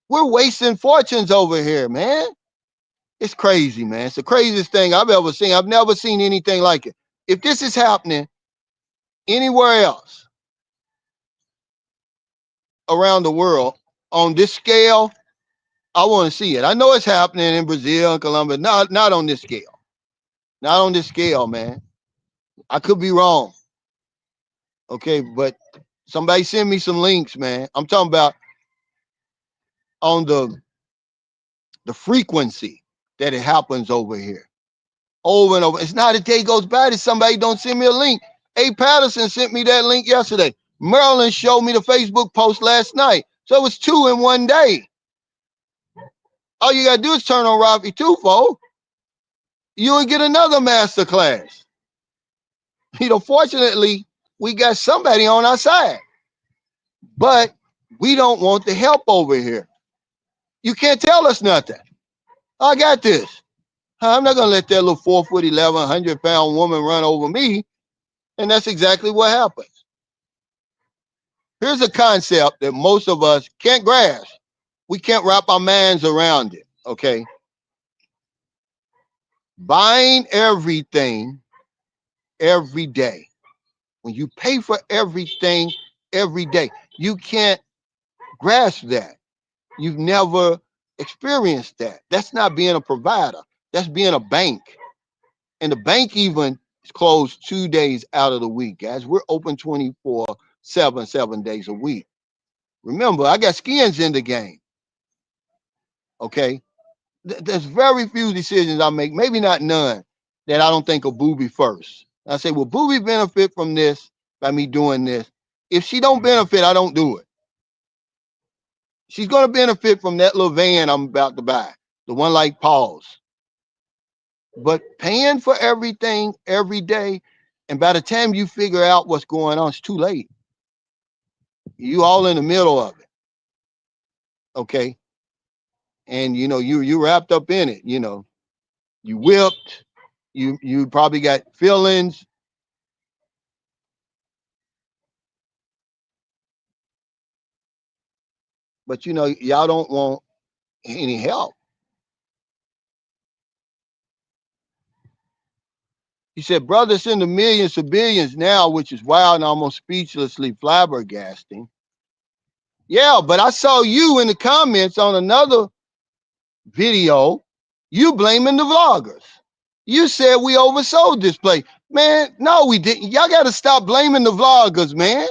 We're wasting fortunes over here, man. It's crazy, man. It's the craziest thing I've ever seen. I've never seen anything like it. If this is happening anywhere else around the world on this scale, I want to see it. I know it's happening in Brazil and Colombia, not on this scale. Not on this scale, man. I could be wrong. Okay, but somebody send me some links, man. I'm talking about on the frequency that it happens over here. Over and over. It's not a day goes by that somebody don't send me a link. A. Patterson sent me that link yesterday. Marilyn showed me the Facebook post last night. So it was 2 in one day. All you gotta do is turn on Rafi Tufo. You will get another master class. Fortunately, we got somebody on our side. But we don't want the help over here. You can't tell us nothing. I got this. I'm not gonna let that little 4'11", 100-pound woman run over me. And that's exactly what happens. Here's a concept that most of us can't grasp. We can't wrap our minds around it, okay? Buying everything every day. When you pay for everything every day, you can't grasp that. You've never experienced that. That's not being a provider. That's being a bank. And the bank even is closed 2 days out of the week, guys. We're open 24/7, 7 days a week. Remember, I got skins in the game. Okay? There's very few decisions I make, maybe not none, that I don't think of Booby first. I say, will Booby benefit from this by me doing this? If she don't benefit, I don't do it. She's going to benefit from that little van I'm about to buy, the one like Paul's. But paying for everything every day, and by the time you figure out what's going on, it's too late. You all in the middle of it. Okay? And you wrapped up in it, You whipped, you probably got feelings. But y'all don't want any help. He said, brother, it's in the millions to billions now, which is wild and almost speechlessly flabbergasting. Yeah, but I saw you in the comments on another video, you blaming the vloggers. You said we oversold this place. Man, no, we didn't. Y'all got to stop blaming the vloggers, man.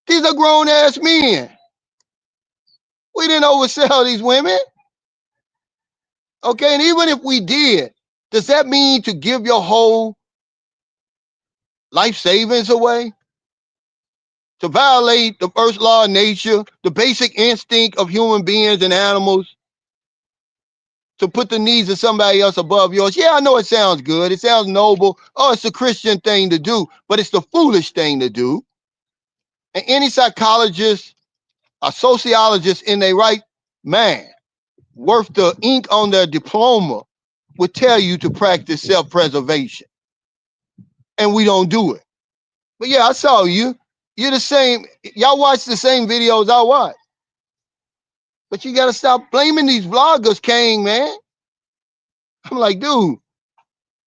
These are grown-ass men. We didn't oversell these women. Okay, and even if we did, does that mean to give your whole life savings away? To violate the first law of nature, the basic instinct of human beings and animals? To put the needs of somebody else above yours? Yeah, I know it sounds good. It sounds noble. Oh, it's a Christian thing to do, but it's the foolish thing to do. And any psychologist, a sociologist in their right mind, worth the ink on their diploma, would tell you to practice self-preservation. And we don't do it. But yeah, I saw you. You're the same. Y'all watch the same videos I watch. But you got to stop blaming these vloggers, King, man. I'm like, dude,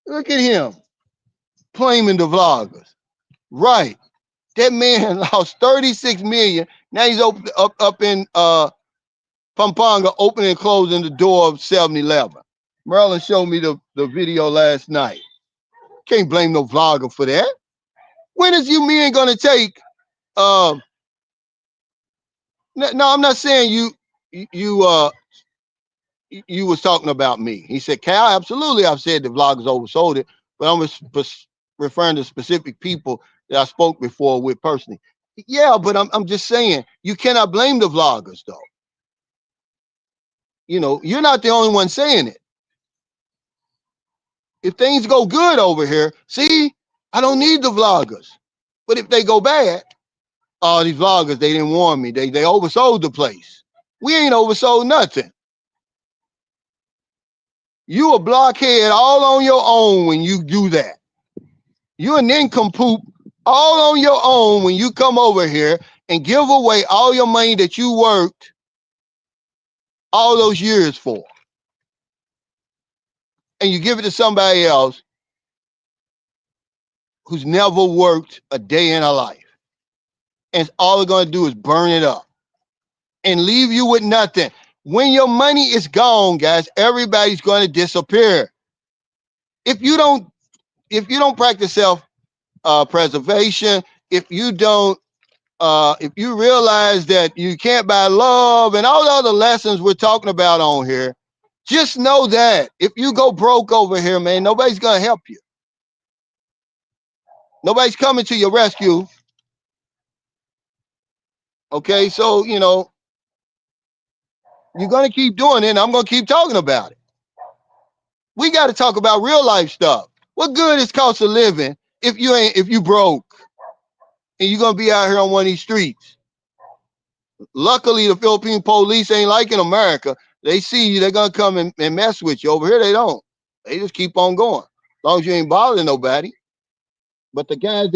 look at him blaming the vloggers. Right. That man lost 36 million. Now he's up in Pampanga, opening and closing the door of 7-Eleven. Marilyn showed me the video last night. Can't blame no vlogger for that. When is you men gonna take no, I'm not saying you was talking about me. He said, Cal, absolutely, I've said the vloggers oversold it, but I'm referring to specific people that I spoke before with personally. Yeah, but I'm just saying, you cannot blame the vloggers, though. You know, you're not the only one saying it. If things go good over here, see, I don't need the vloggers. But if they go bad, oh, these vloggers, they didn't warn me. They oversold the place. We ain't oversold nothing. You a blockhead all on your own when you do that. You an nincompoop all on your own when you come over here and give away all your money that you worked all those years for. And you give it to somebody else who's never worked a day in her life. And all they're going to do is burn it up and leave you with nothing. When your money is gone, guys, everybody's going to disappear. If you don't practice self preservation, if you realize that you can't buy love and all the other lessons we're talking about on here, just know that if you go broke over here, man, nobody's going to help you. Nobody's coming to your rescue. Okay, so, you know, you're going to keep doing it, and I'm going to keep talking about it. We got to talk about real life stuff. What good is cost of living if you broke and you're going to be out here on one of these streets? Luckily, the Philippine police ain't like in America. They see you, they're going to come and mess with you. Over here, they don't. They just keep on going. As long as you ain't bothering nobody. But the guy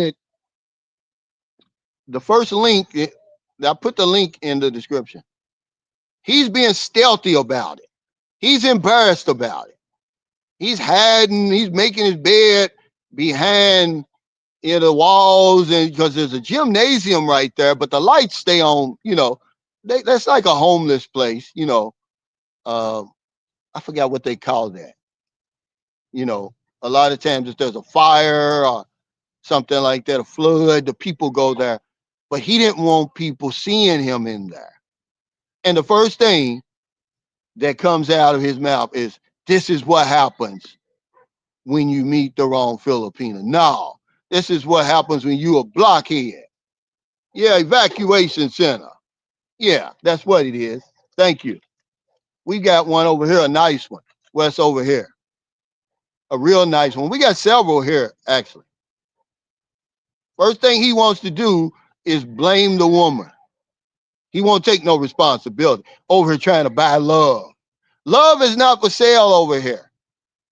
the first link, I put the link in the description. He's being stealthy about it. He's embarrassed about it. He's hiding. He's making his bed behind the walls, and because there's a gymnasium right there, but the lights stay on. You know, that's like a homeless place. You know, I forgot what they call that. You know, a lot of times if there's a fire or something like that, a flood, the people go there. But he didn't want people seeing him in there. And the first thing that comes out of his mouth is, this is what happens when you meet the wrong Filipino. No, this is what happens when you a blockhead. Yeah, evacuation center. Yeah, that's what it is. Thank you. We got one over here, a nice one. What's over here? A real nice one. We got several here, actually. First thing he wants to do is blame the woman. He won't take no responsibility. Over here trying to buy love. Love is not for sale over here.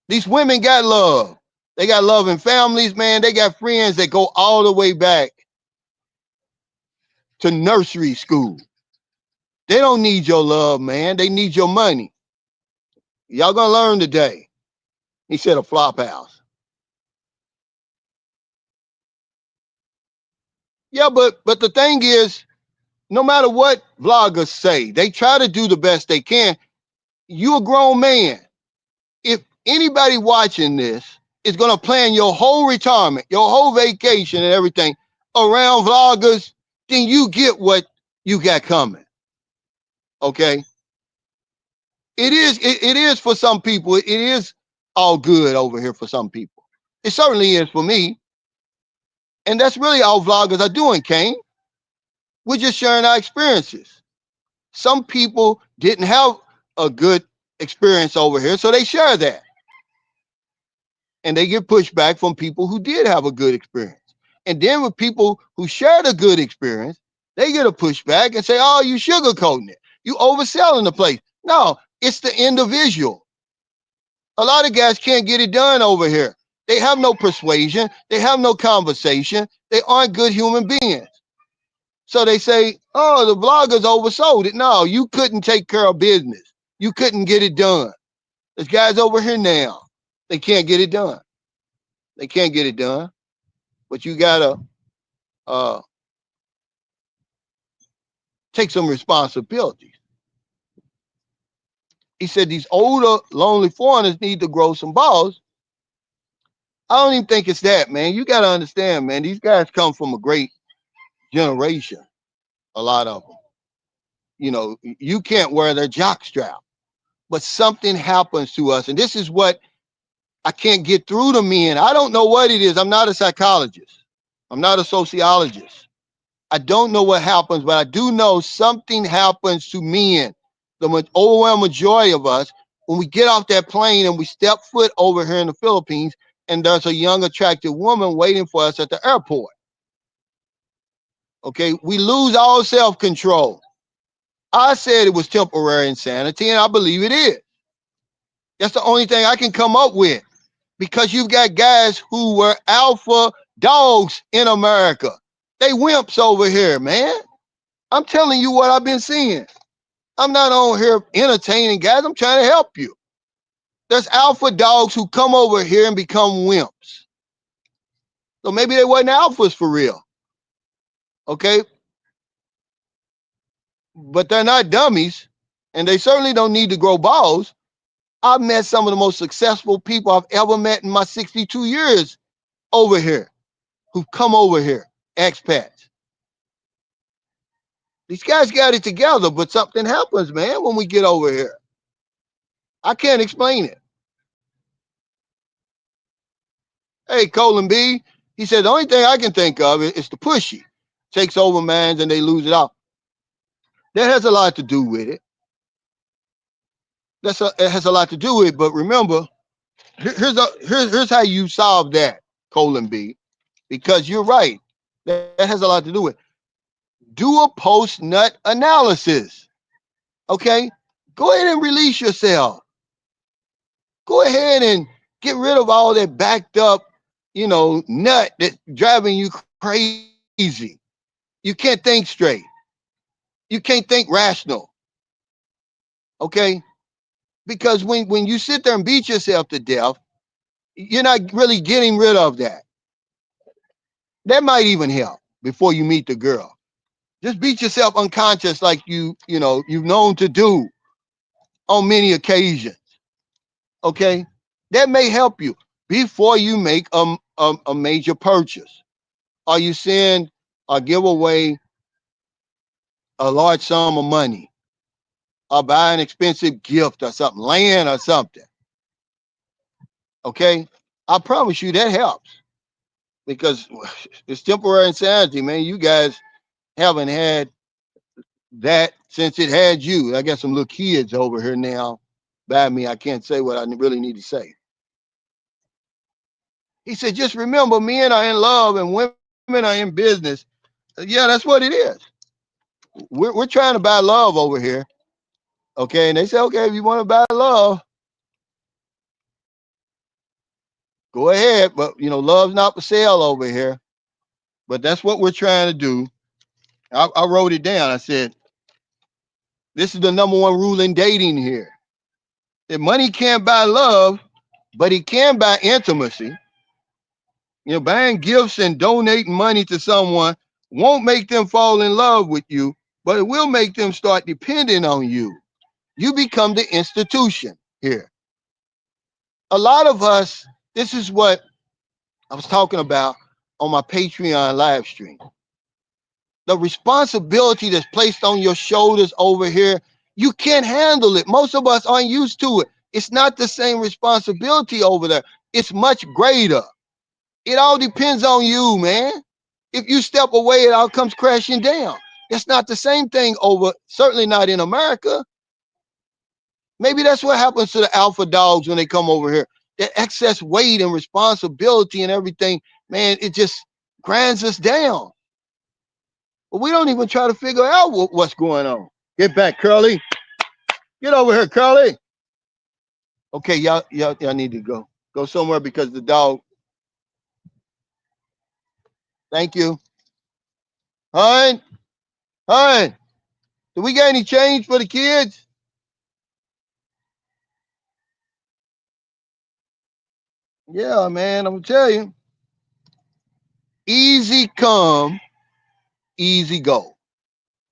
These women got love. They got love in families, man. They got friends that go all the way back to nursery school. They don't need your love, man. They need your money. Y'all gonna learn today. He said a flop house. Yeah, but the thing is, no matter what vloggers say, they try to do the best they can. You a grown man. If anybody watching this is going to plan your whole retirement, your whole vacation and everything around vloggers, then you get what you got coming. Okay? It is for some people. It is all good over here for some people. It certainly is for me. And that's really all vloggers are doing, Kane. We're just sharing our experiences. Some people didn't have a good experience over here, so they share that. And they get pushback from people who did have a good experience. And then with people who shared a good experience, they get a pushback and say, oh, you sugarcoating it. You overselling the place. No, it's the individual. A lot of guys can't get it done over here. They have no persuasion. They have no conversation. They aren't good human beings. So they say, oh, the vloggers oversold it. No, you couldn't take care of business. You couldn't get it done. There's guys over here now. They can't get it done. They can't get it done. But you gotta take some responsibility. He said these older, lonely foreigners need to grow some balls. I don't even think it's that, man. You gotta understand, man. These guys come from a great generation. A lot of them. You know, you can't wear their jock strap. But something happens to us. And this is what I can't get through to men. I don't know what it is. I'm not a psychologist. I'm not a sociologist. I don't know what happens, but I do know something happens to men the overwhelming majority of us, when we get off that plane and we step foot over here in the Philippines, and there's a young, attractive woman waiting for us at the airport. Okay, we lose all self-control. I said it was temporary insanity, and I believe it is. That's the only thing I can come up with, because you've got guys who were alpha dogs in America. They wimps over here, man. I'm telling you what I've been seeing. I'm not on here entertaining guys. I'm trying to help you. There's alpha dogs who come over here and become wimps. So maybe they wasn't alphas for real. Okay? But they're not dummies, and they certainly don't need to grow balls. I've met some of the most successful people I've ever met in my 62 years over here, who've come over here, expats. These guys got it together, but something happens, man, when we get over here. I can't explain it. Hey, Colin B, he said, the only thing I can think of is the pushy. Takes over man's and they lose it all. That has a lot to do with it. It has a lot to do with it, but remember, here's how you solve that, Colin B, because you're right. That has a lot to do with it. Do a post-nut analysis. Okay? Go ahead and release yourself. Go ahead and get rid of all that backed up, nut that's driving you crazy. You can't think straight. You can't think rational. Okay? Because when you sit there and beat yourself to death, you're not really getting rid of that. That might even help before you meet the girl. Just beat yourself unconscious like you've known to do on many occasions. Okay? That may help you before you make a major purchase. Or you send or give away a large sum of money, or buy an expensive gift or something, land or something. Okay? I promise you that helps, because it's temporary insanity, man. You guys haven't had that since it had you. I got some little kids over here now by me. I can't say what I really need to say. He said, just remember, men are in love and women are in business. Yeah, that's what it is. We're trying to buy love over here. Okay, and they say, okay, if you want to buy love, go ahead. But love's not for sale over here. But that's what we're trying to do. I wrote it down. I said, this is the number one rule in dating here. That money can't buy love, but it can buy intimacy. Buying gifts and donating money to someone won't make them fall in love with you, but it will make them start depending on you. You become the institution here. A lot of us, this is what I was talking about on my Patreon live stream. The responsibility that's placed on your shoulders over here, you can't handle it. Most of us aren't used to it. It's not the same responsibility over there. It's much greater. It all depends on you, man. If you step away, it all comes crashing down. It's not the same thing over, certainly not in America. Maybe that's what happens to the alpha dogs when they come over here. That excess weight and responsibility and everything, man, it just grinds us down. But we don't even try to figure out what's going on. Get back, Curly. Get over here, Curly. Okay, y'all need to go somewhere because the dog. Thank you. Hun, do we got any change for the kids? Yeah, man, I'm gonna tell you. Easy come, easy go.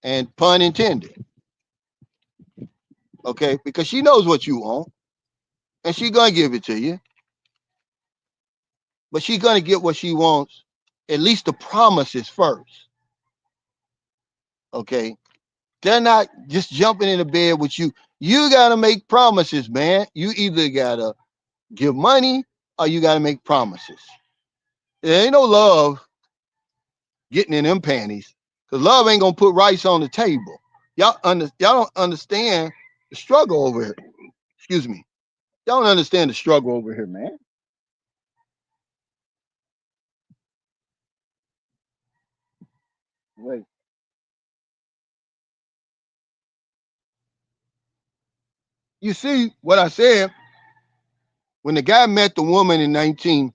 And pun intended. Okay, because she knows what you want, and she's gonna give it to you. But she's gonna get what she wants, at least the promises first. Okay. They're not just jumping in the bed with you. You gotta make promises, man. You either gotta give money or you gotta make promises. There ain't no love getting in them panties. Cause love ain't gonna put rice on the table. Y'all don't understand The struggle over here. Excuse me. Y'all don't understand the struggle over here, man. Wait. You see what I said? When the guy met the woman in 19,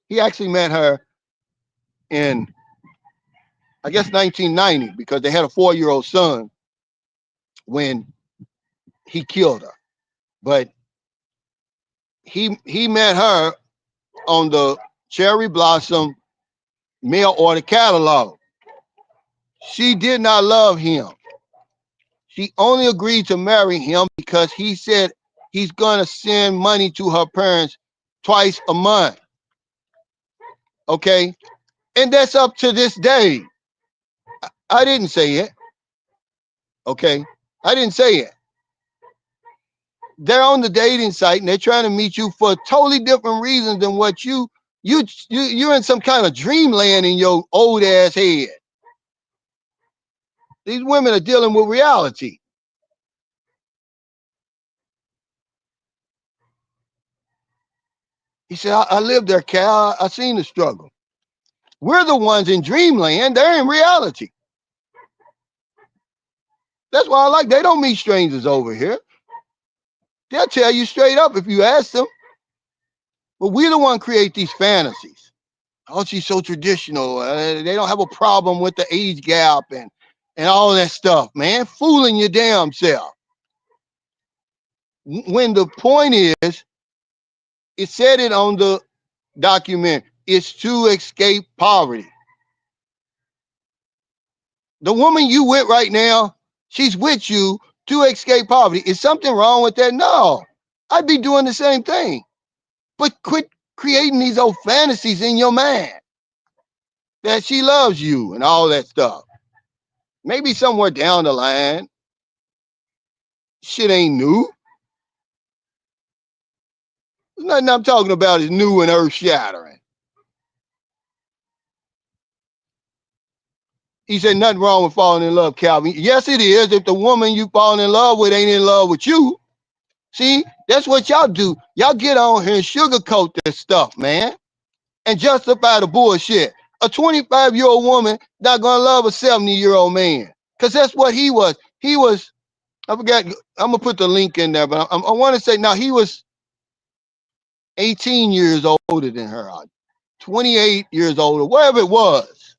he actually met her in, I guess, 1990, because they had a 4-year-old son when he killed her. But he met her on the Cherry Blossom mail order catalog. She did not love him. She only agreed to marry him because he said he's going to send money to her parents twice a month. Okay? And that's up to this day. I didn't say it. Okay? I didn't say it. They're on the dating site and they're trying to meet you for totally different reasons than what you're in some kind of dreamland in your old ass head. These women are dealing with reality. He said, I lived there, Cal. I seen the struggle. We're the ones in dreamland. They're in reality. That's why I like, they don't meet strangers over here. They'll tell you straight up if you ask them. But we're the one create these fantasies. Oh, she's so traditional. They don't have a problem with the age gap and all that stuff, man. Fooling your damn self. When the point is, it said it on the document, it's to escape poverty. The woman you with right now, she's with you to escape poverty. Is something wrong with that? No. I'd be doing the same thing. But quit creating these old fantasies in your mind that she loves you and all that stuff. Maybe somewhere down the line, shit ain't new. There's nothing I'm talking about is new and earth shattering. He said nothing wrong with falling in love, Calvin. Yes, it is. If the woman you falling in love with ain't in love with you. See, that's what y'all do. Y'all get on here and sugarcoat this stuff, man, and justify the bullshit. A 25-year-old woman not gonna love a 70-year-old man, because that's what he was. He was, I forgot, I'm gonna put the link in there, but I want to say now he was 18 years older than her, 28 years older, whatever it was.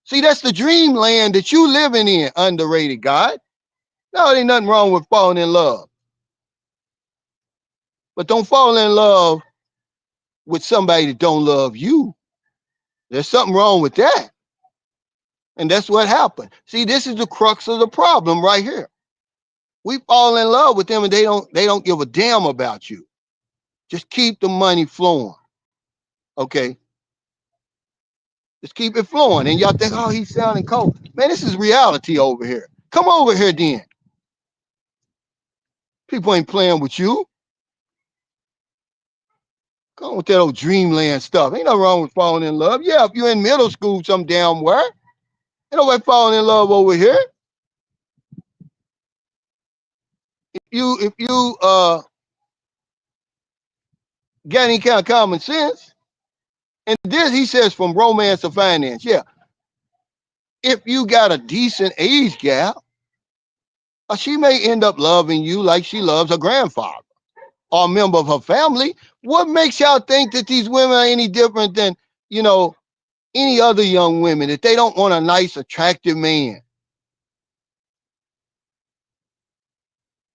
See, that's the dreamland that you living in, underrated God. No, there ain't nothing wrong with falling in love. But don't fall in love with somebody that don't love you. There's something wrong with that. And that's what happened. See, this is the crux of the problem right here. We fall in love with them and they don't give a damn about you. Just keep the money flowing. Okay. Just keep it flowing. And y'all think, oh, he's sounding cold. Man, this is reality over here. Come over here then. People ain't playing with you. Come on with that old dreamland stuff. Ain't nothing wrong with falling in love. Yeah, if you're in middle school some damn where. Ain't nobody falling in love over here. If you got any kind of common sense, and this he says from romance to finance. Yeah. If you got a decent age gap, she may end up loving you like she loves her grandfather or a member of her family. What makes y'all think that these women are any different than, any other young women, that they don't want a nice, attractive man?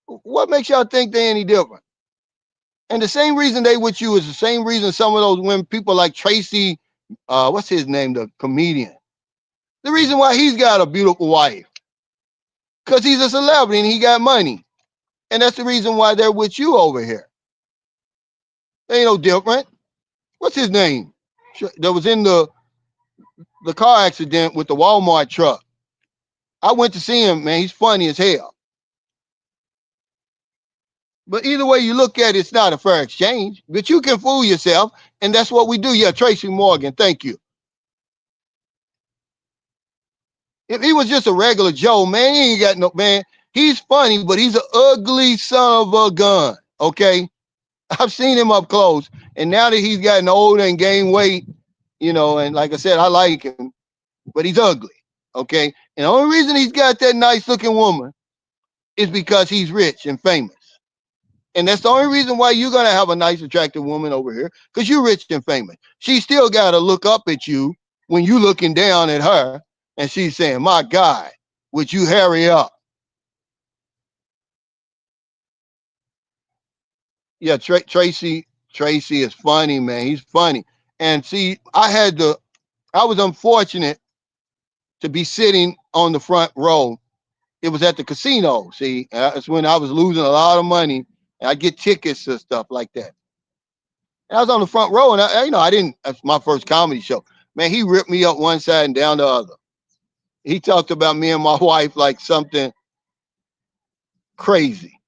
What makes y'all think they're any different? And the same reason they with you is the same reason some of those women, people like Tracy, what's his name, the comedian. The reason why he's got a beautiful wife, because he's a celebrity and he got money. And that's the reason why they're with you over here. They ain't no different. What's his name? That was in the car accident with the Walmart truck. I went to see him, man. He's funny as hell. But either way you look at it, it's not a fair exchange. But you can fool yourself, and that's what we do. Yeah, Tracy Morgan, thank you. If he was just a regular Joe, man, he ain't got no, man. He's funny, but he's an ugly son of a gun. Okay, I've seen him up close, and now that he's gotten older and gained weight, and like I said, I like him, but he's ugly. Okay, and the only reason he's got that nice looking woman is because he's rich and famous. And that's the only reason why you're going to have a nice, attractive woman over here, because you're rich and famous. She still got to look up at you when you looking down at her, and she's saying, my God, would you hurry up? Yeah, Tracy is funny, man. He's funny. And see, I was unfortunate to be sitting on the front row. It was at the casino. See, it's when I was losing a lot of money, and I get tickets and stuff like that. And I was on the front row, and I didn't. That's my first comedy show. Man, he ripped me up one side and down the other. He talked about me and my wife like something crazy.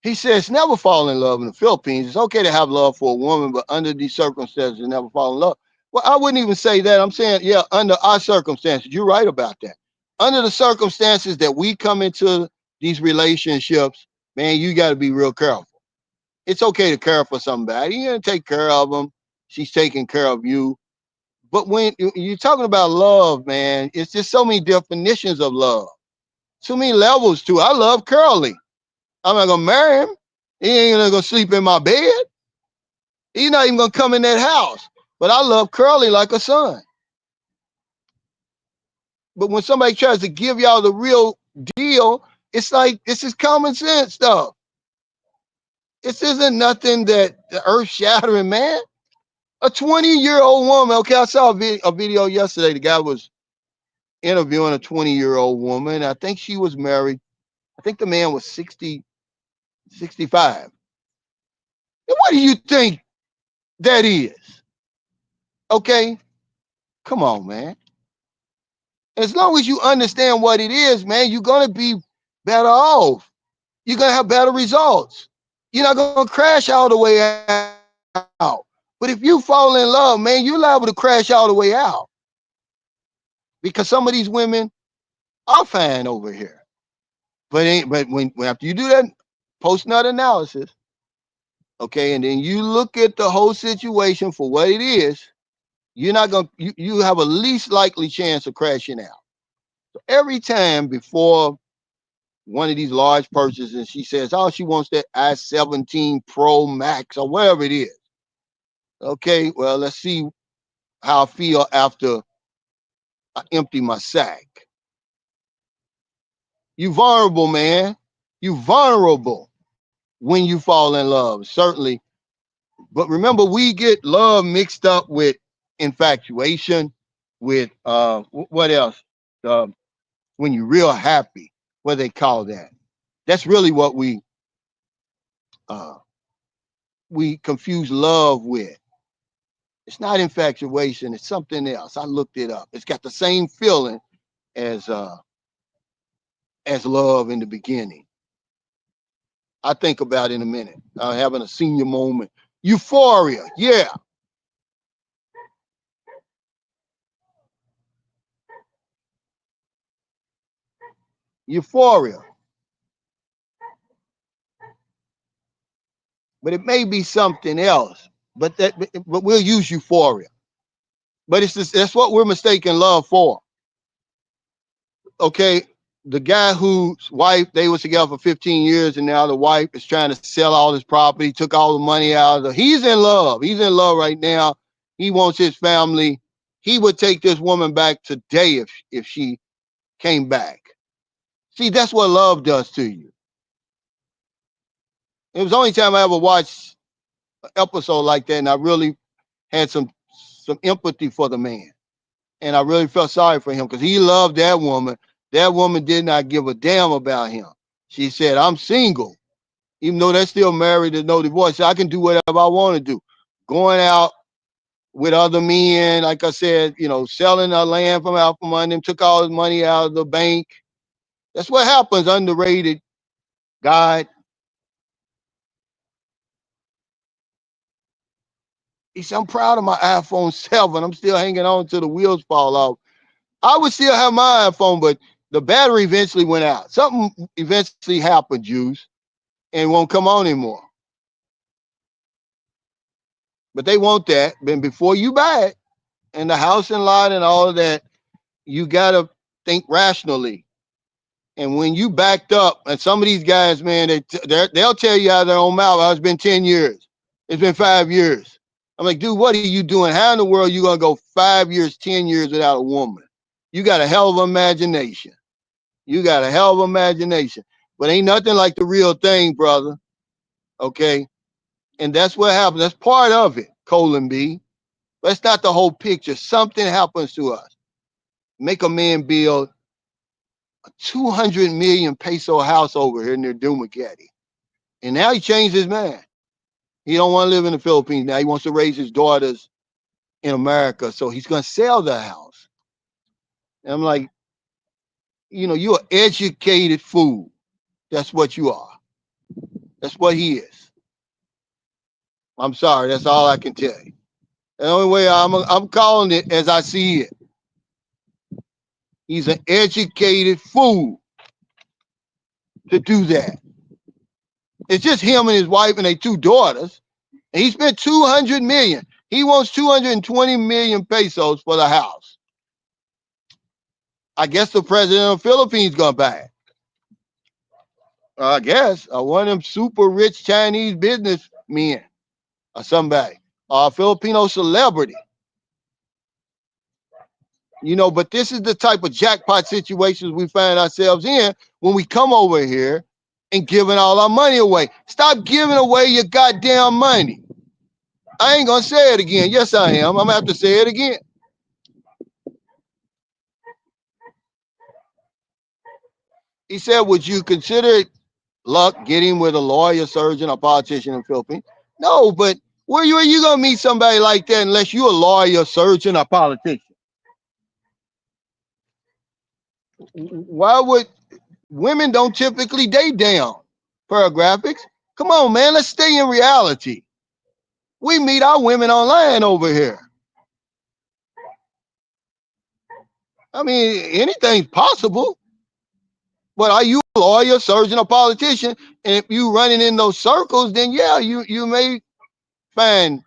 He says, never fall in love in the Philippines. It's okay to have love for a woman, but under these circumstances, never fall in love. Well, I wouldn't even say that. I'm saying, yeah, under our circumstances, you're right about that. Under the circumstances that we come into these relationships, man, you got to be real careful. It's okay to care for somebody. You're going to take care of them. She's taking care of you. But when you're talking about love, man, it's just so many definitions of love. So many levels to it. I love Curly. I'm not going to marry him. He ain't going to sleep in my bed. He's not even going to come in that house. But I love Curly like a son. But when somebody tries to give y'all the real deal, it's like, this is common sense stuff. This isn't nothing that earth shattering, man. A 20-year-old woman. Okay, I saw a video yesterday. The guy was interviewing a 20-year-old woman. I think she was married. I think the man was 60, 65. And what do you think that is? Okay, come on, man. As long as you understand what it is, man, you're going to be better off. You're going to have better results. You're not going to crash all the way out. But if you fall in love, man, you're liable to crash all the way out. Because some of these women are fine over here. But when after you do that post-nut analysis, okay, and then you look at the whole situation for what it is, you're not going to, you have a least likely chance of crashing out. So every time before one of these large purchases, and she says, oh, she wants that i17 Pro Max or whatever it is. Okay, well, let's see how I feel after I empty my sack. You vulnerable, man. You vulnerable when you fall in love, certainly. But remember, we get love mixed up with infatuation, with what else? When you're real happy, what they call that. That's really what uh, we confuse love with. It's not infatuation. It's something else. I looked it up. It's got the same feeling as love in the beginning. I think about it in a minute. Having a senior moment. Euphoria. Yeah. Euphoria. But it may be something else. But we'll use euphoria. But it's just, that's what we're mistaking love for. Okay, the guy whose wife, they was together for 15 years, and now the wife is trying to sell all his property, took all the money out of it. He's in love. He's in love right now. He wants his family. He would take this woman back today if she came back. See, that's what love does to you. It was the only time I ever watched an episode like that, and I really had some empathy for the man. And I really felt sorry for him because he loved that woman. That woman did not give a damn about him. She said, I'm single. Even though they're still married, there's no divorce. I can do whatever I want to do. Going out with other men, like I said, selling our land from under him, took all his money out of the bank. That's what happens, underrated God. He said, I'm proud of my iPhone 7. I'm still hanging on till the wheels fall off. I would still have my iPhone, but the battery eventually went out. Something eventually happened, Jews, and won't come on anymore. But they want that. Then before you buy it, and the house and lot and all of that, you gotta think rationally. And when you backed up, and some of these guys, man, they'll tell you out of their own mouth, oh, it's been 10 years. It's been 5 years. I'm like, dude, what are you doing? How in the world are you going to go 5 years, 10 years without a woman? You got a hell of imagination. You got a hell of imagination. But ain't nothing like the real thing, brother. Okay? And that's what happens. That's part of it, colon B. But that's not the whole picture. Something happens to us. Make a man build 200 million peso house over here near Dumaguete. And now he changed his mind. He don't want to live in the Philippines now. He wants to raise his daughters in America. So he's going to sell the house. And I'm like, you're an educated fool. That's what you are. That's what he is. I'm sorry. That's all I can tell you. The only way I'm calling it as I see it. He's an educated fool to do that. It's just him and his wife and their 2 daughters. And he spent 200 million. He wants 220 million pesos for the house. I guess the president of the Philippines gonna buy it. I guess one of them super rich Chinese businessmen or somebody, or a Filipino celebrity. But this is the type of jackpot situations we find ourselves in when we come over here and giving all our money away. Stop giving away your goddamn money. I ain't gonna say it again. Yes, I am. I'm gonna have to say it again. He said, would you consider luck getting with a lawyer, surgeon, or politician in the Philippines? No, but where are you gonna meet somebody like that unless you're a lawyer, surgeon, or politician? Why would women don't typically date down paragraphics? Come on, man, let's stay in reality. We meet our women online over here. I mean, anything's possible. But are you a lawyer, surgeon, or politician? And if you running in those circles, then yeah, you may find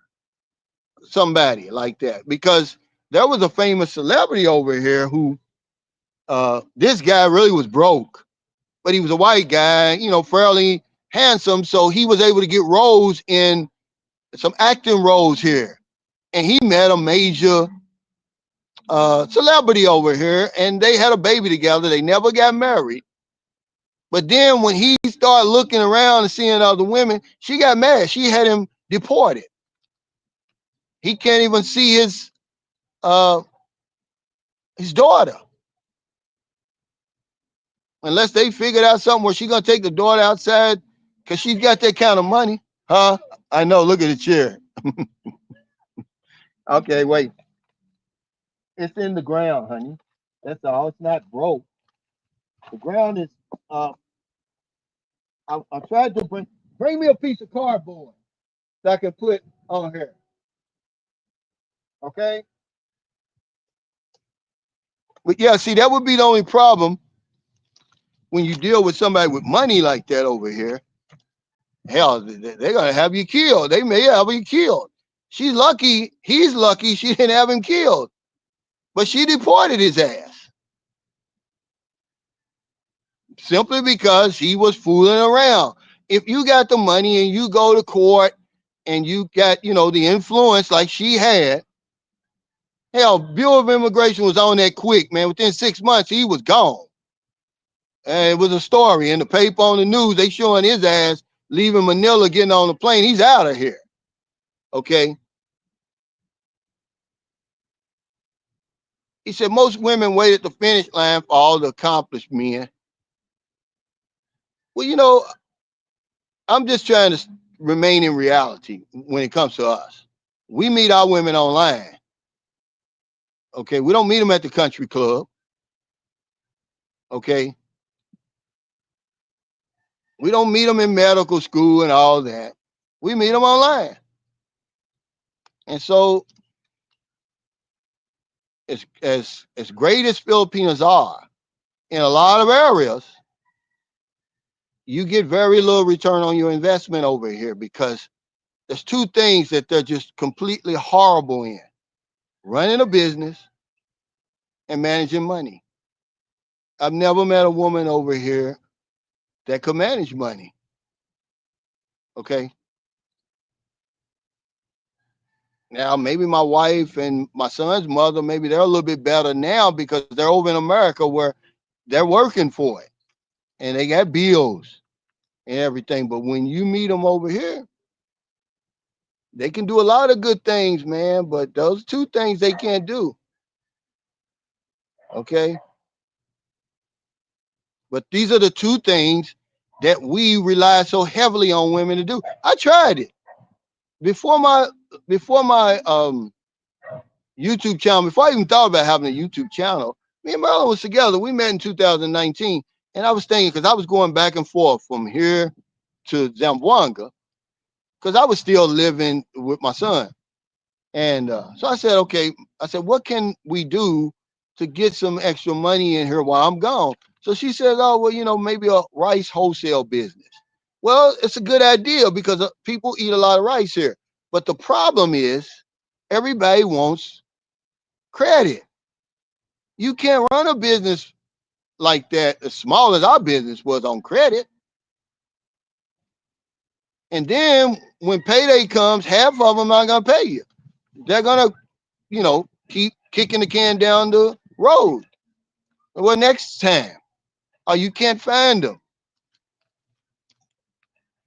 somebody like that. Because there was a famous celebrity over here who this guy really was broke, but he was a white guy, fairly handsome. So he was able to get roles in some acting roles here. And he met a major celebrity over here, and they had a baby together. They never got married. But then when he started looking around and seeing other women, she got mad. She had him deported. He can't even see his daughter unless they figured out something where she's gonna take the daughter outside because she's got that kind of money. Huh? I know. Look at the chair. Okay, wait. It's in the ground, honey. That's all. It's not broke. The ground is. I tried to bring me a piece of cardboard that I can put on here. Okay. But yeah, see, that would be the only problem when you deal with somebody with money like that over here. Hell, they're gonna have you killed. They may have you killed. She's lucky. He's lucky she didn't have him killed, but she deported his ass simply because he was fooling around. If you got the money and you go to court and you got, the influence like she had, hell, Bureau of Immigration was on that quick, man. Within 6 months, he was gone. And it was a story in the paper, on the news. They showing his ass leaving Manila, getting on the plane. He's out of here. Okay. He said most women wait at the finish line for all the accomplished men. Well, I'm just trying to remain in reality when it comes to us. We meet our women online. Okay. We don't meet them at the country club. Okay. We don't meet them in medical school and all that. We meet them online. And so, as great as Filipinos are in a lot of areas, you get very little return on your investment over here because there's two things that they're just completely horrible in: running a business and managing money. I've never met a woman over here that could manage money. Okay. Now, maybe my wife and my son's mother, maybe they're a little bit better now because they're over in America where they're working for it and they got bills and everything. But when you meet them over here, they can do a lot of good things, man. But those two things they can't do. Okay. But these are the two things that we rely so heavily on women to do. I tried it before my YouTube channel. Before I even thought about having a YouTube channel, me and Marilyn was together. We met in 2019, and I was thinking because I was going back and forth from here to Zamboanga because I was still living with my son. And so I said, okay, I said, what can we do to get some extra money in here while I'm gone? So she said, oh, well, maybe a rice wholesale business. Well, it's a good idea because people eat a lot of rice here. But the problem is everybody wants credit. You can't run a business like that as small as our business was on credit. And then when payday comes, half of them aren't going to pay you. They're going to, keep kicking the can down the road. Well, next time, or you can't find them.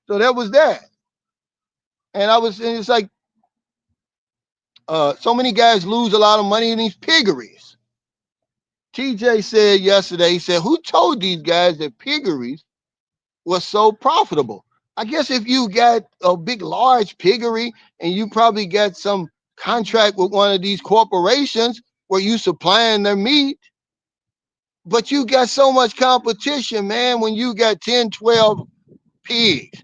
So that was that. And it's like, so many guys lose a lot of money in these piggeries. TJ said yesterday, he said, who told these guys that piggeries was so profitable? I guess if you got a big, large piggery and you probably got some contract with one of these corporations where you supplying their meat, but you got so much competition, man, when you got 10, 12 pigs,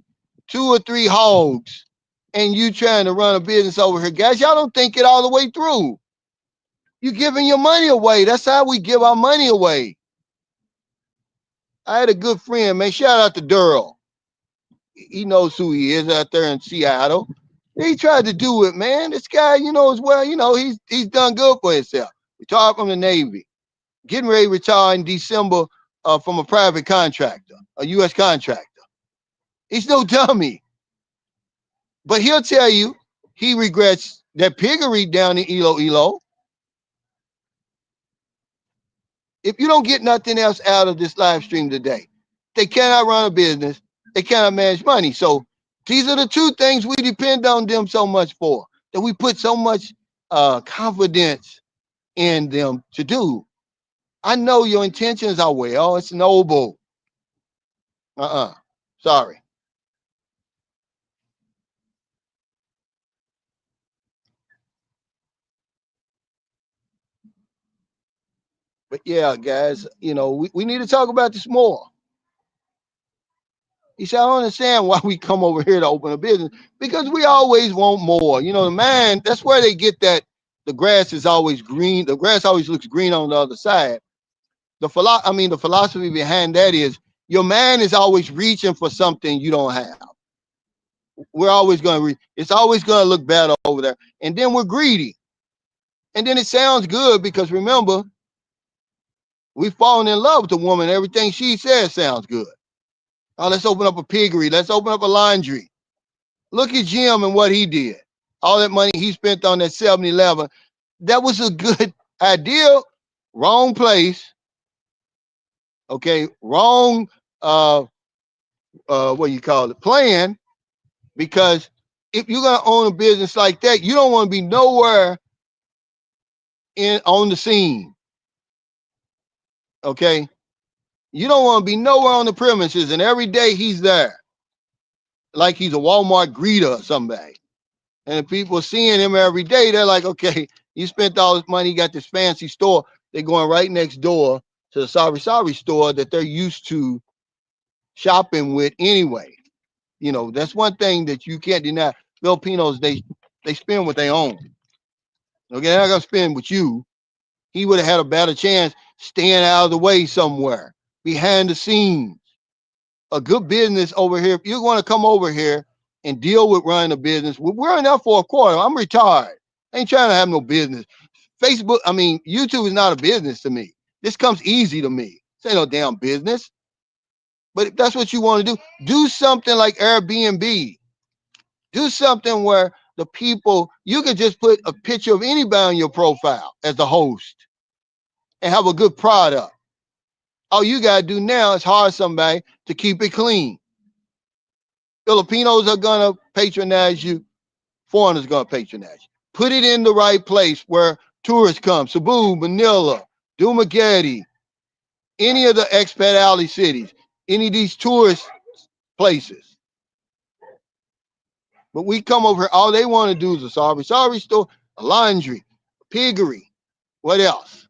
2 or 3 hogs, and you trying to run a business over here. Guys, y'all don't think it all the way through. You giving your money away. That's how we give our money away. I had a good friend, man. Shout out to Durrell. He knows who he is out there in Seattle. He tried to do it, man. This guy, as well, he's done good for himself. Retired from the Navy, getting ready to retire in December from a private contractor, a U.S. contractor. He's no dummy. But he'll tell you he regrets that piggery down in Iloilo. If you don't get nothing else out of this live stream today, they cannot run a business. They cannot manage money. So these are the two things we depend on them so much for, that we put so much confidence in them to do. I know your intentions are well. It's noble. Sorry. But yeah, guys, we need to talk about this more. He said, I don't understand why we come over here to open a business because we always want more. The man, that's where they get that the grass is always green. The grass always looks green on the other side. The philosophy behind that is your man is always reaching for something you don't have. We're always going to, it's always going to look better over there. And then we're greedy. And then it sounds good because remember, we've fallen in love with the woman. Everything she says sounds good. Oh, let's open up a piggery. Let's open up a laundry. Look at Jim and what he did. All that money he spent on that 7-Eleven. That was a good idea. Wrong place. Okay, wrong what do you call it? Plan. Because if you're gonna own a business like that, you don't want to be nowhere on the scene. Okay. You don't want to be nowhere on the premises, and every day he's there. Like he's a Walmart greeter or somebody. And if people seeing him every day, they're like, okay, you spent all this money, you got this fancy store. They're going right next door to the sorry store that they're used to shopping with anyway. That's one thing that you can't deny. Filipinos, they They spend what they own. Okay, they're not gonna spend with you. He would have had a better chance staying out of the way somewhere, behind the scenes. A good business over here. If you're going to come over here and deal with running a business, we're in there for a quarter. I'm retired. I ain't trying to have no business. Facebook, I mean, YouTube is not a business to me. This comes easy to me. This ain't no damn business. But if that's what you want to do something like Airbnb. Do something where the people, you can just put a picture of anybody on your profile as the host and have a good product. All you got to do now is hire somebody to keep it clean. Filipinos are going to patronize you. Foreigners are going to patronize you. Put it in the right place where tourists come. Cebu, Manila, Dumaguete, any of the expat alley cities, any of these tourist places. But we come over here, all they want to do is a sorry store, a laundry, a piggery, what else?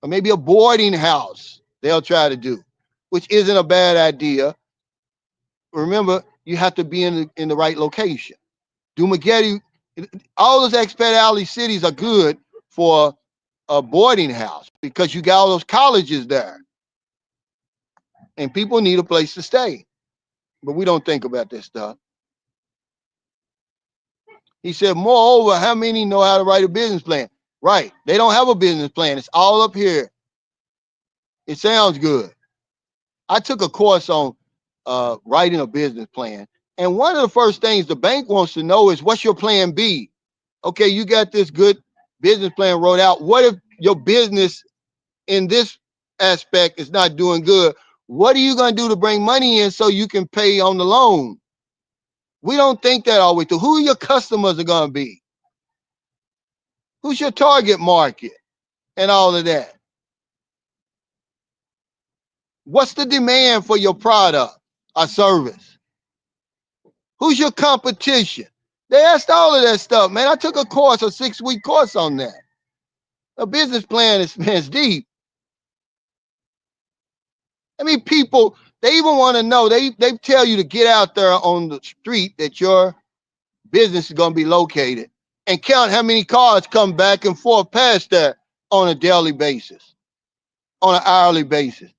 Or maybe a boarding house they'll try to do, which isn't a bad idea. Remember, you have to be in the right location. Dumaguete, all those expat alley cities are good for a boarding house because you got all those colleges there. And people need a place to stay. But we don't think about this stuff. He said, moreover, how many know how to write a business plan? Right. They don't have a business plan. It's all up here. It sounds good. I took a course on writing a business plan. And one of the first things the bank wants to know is, what's your plan B? Okay, you got this good business plan wrote out. What if your business in this aspect is not doing good? What are you going to do to bring money in so you can pay on the loan? We don't think that all the way through. Who your customers are going to be? Who's your target market and all of that? What's the demand for your product or service? Who's your competition? They asked all of that stuff, man. I took a course, a 6-week course on that. A business plan is deep. I mean, people, they even want to know, they tell you to get out there on the street that your business is going to be located and count how many cars come back and forth past that on a daily basis, on an hourly basis,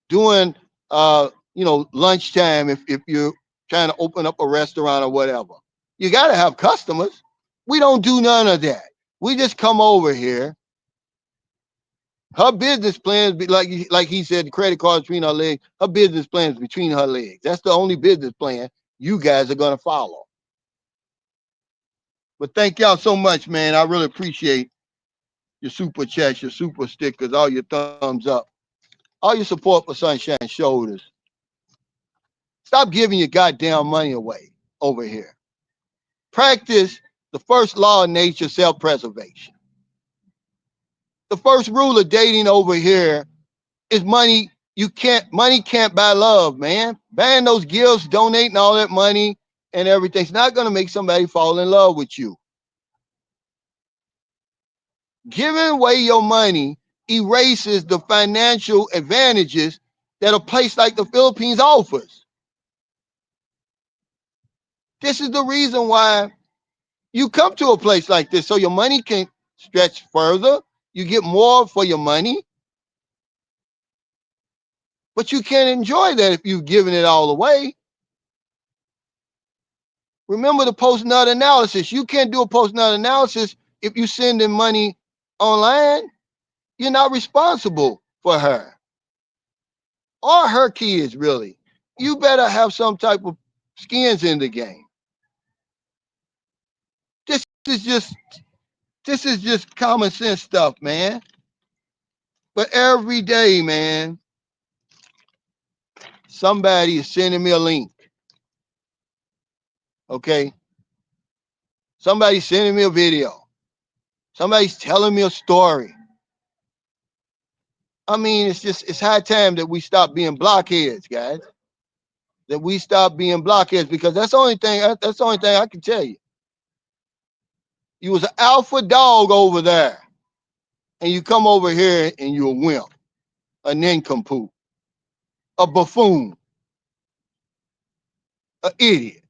doing, lunchtime if you're trying to open up a restaurant or whatever. You got to have customers. We don't do none of that. We just come over here. Her business plans be like he said, the credit card between her legs. Her business plans between her legs. That's the only business plan you guys are gonna follow. But thank y'all so much, man. I really appreciate your super chats, your super stickers, all your thumbs up, all your support for Sunshine Shoulders. Stop giving your goddamn money away over here. Practice the first law of nature, self-preservation. The first rule of dating over here is money. Money can't buy love, man. Buying those gifts, donating all that money and everything's not going to make somebody fall in love with you. Giving away your money erases the financial advantages that a place like the Philippines offers. This is the reason why you come to a place like this, so your money can stretch further. You get more for your money. But you can't enjoy that if you've given it all away. Remember the post-nut analysis. You can't do a post-nut analysis if you send in money online. You're not responsible for her or her kids, really. You better have some type of skins in the game. This is just common sense stuff, man. But every day, man, somebody is sending me a link. Okay? Somebody's sending me a video. Somebody's telling me a story. I mean, it's high time that we stop being blockheads, guys. That we stop being blockheads, because that's the only thing I can tell you. You was an alpha dog over there, and you come over here and you're a wimp, a nincompoop, a buffoon, an idiot.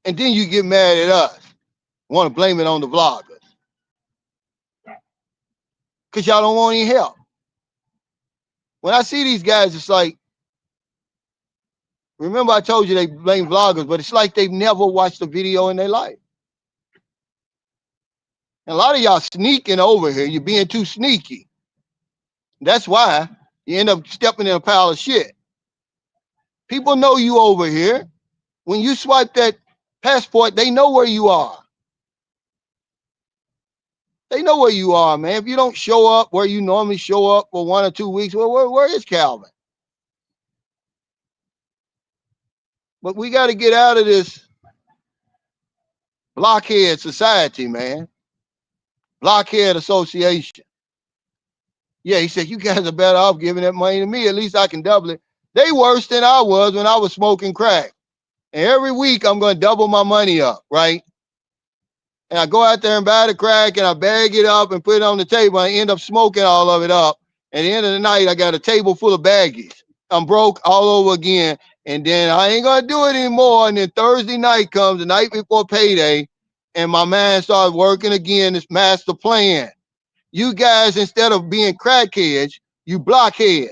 And then you get mad at us Want to blame it on the vloggers. Because y'all don't want any help. When I see these guys, it's like, remember I told you they blame vloggers, but it's like they've never watched a video in their life. And a lot of y'all sneaking over here. You're being too sneaky. That's why you end up stepping in a pile of shit. People know you over here. When you swipe that passport, they know where you are. They know where you are, man. If you don't show up where you normally show up for 1 or 2 weeks, well, where is Calvin? But we got to get out of this blockhead society, man. Blockhead association. Yeah, he said, you guys are better off giving that money to me. At least I can double it. They worse than I was when I was smoking crack. And every week I'm going to double my money up, right? And I go out there and buy the crack and I bag it up and put it on the table. And I end up smoking all of it up. At the end of the night, I got a table full of baggies. I'm broke all over again. And then I ain't going to do it anymore. And then Thursday night comes, the night before payday, and my man started working again, this master plan. You guys, instead of being crackheads, you blockheads.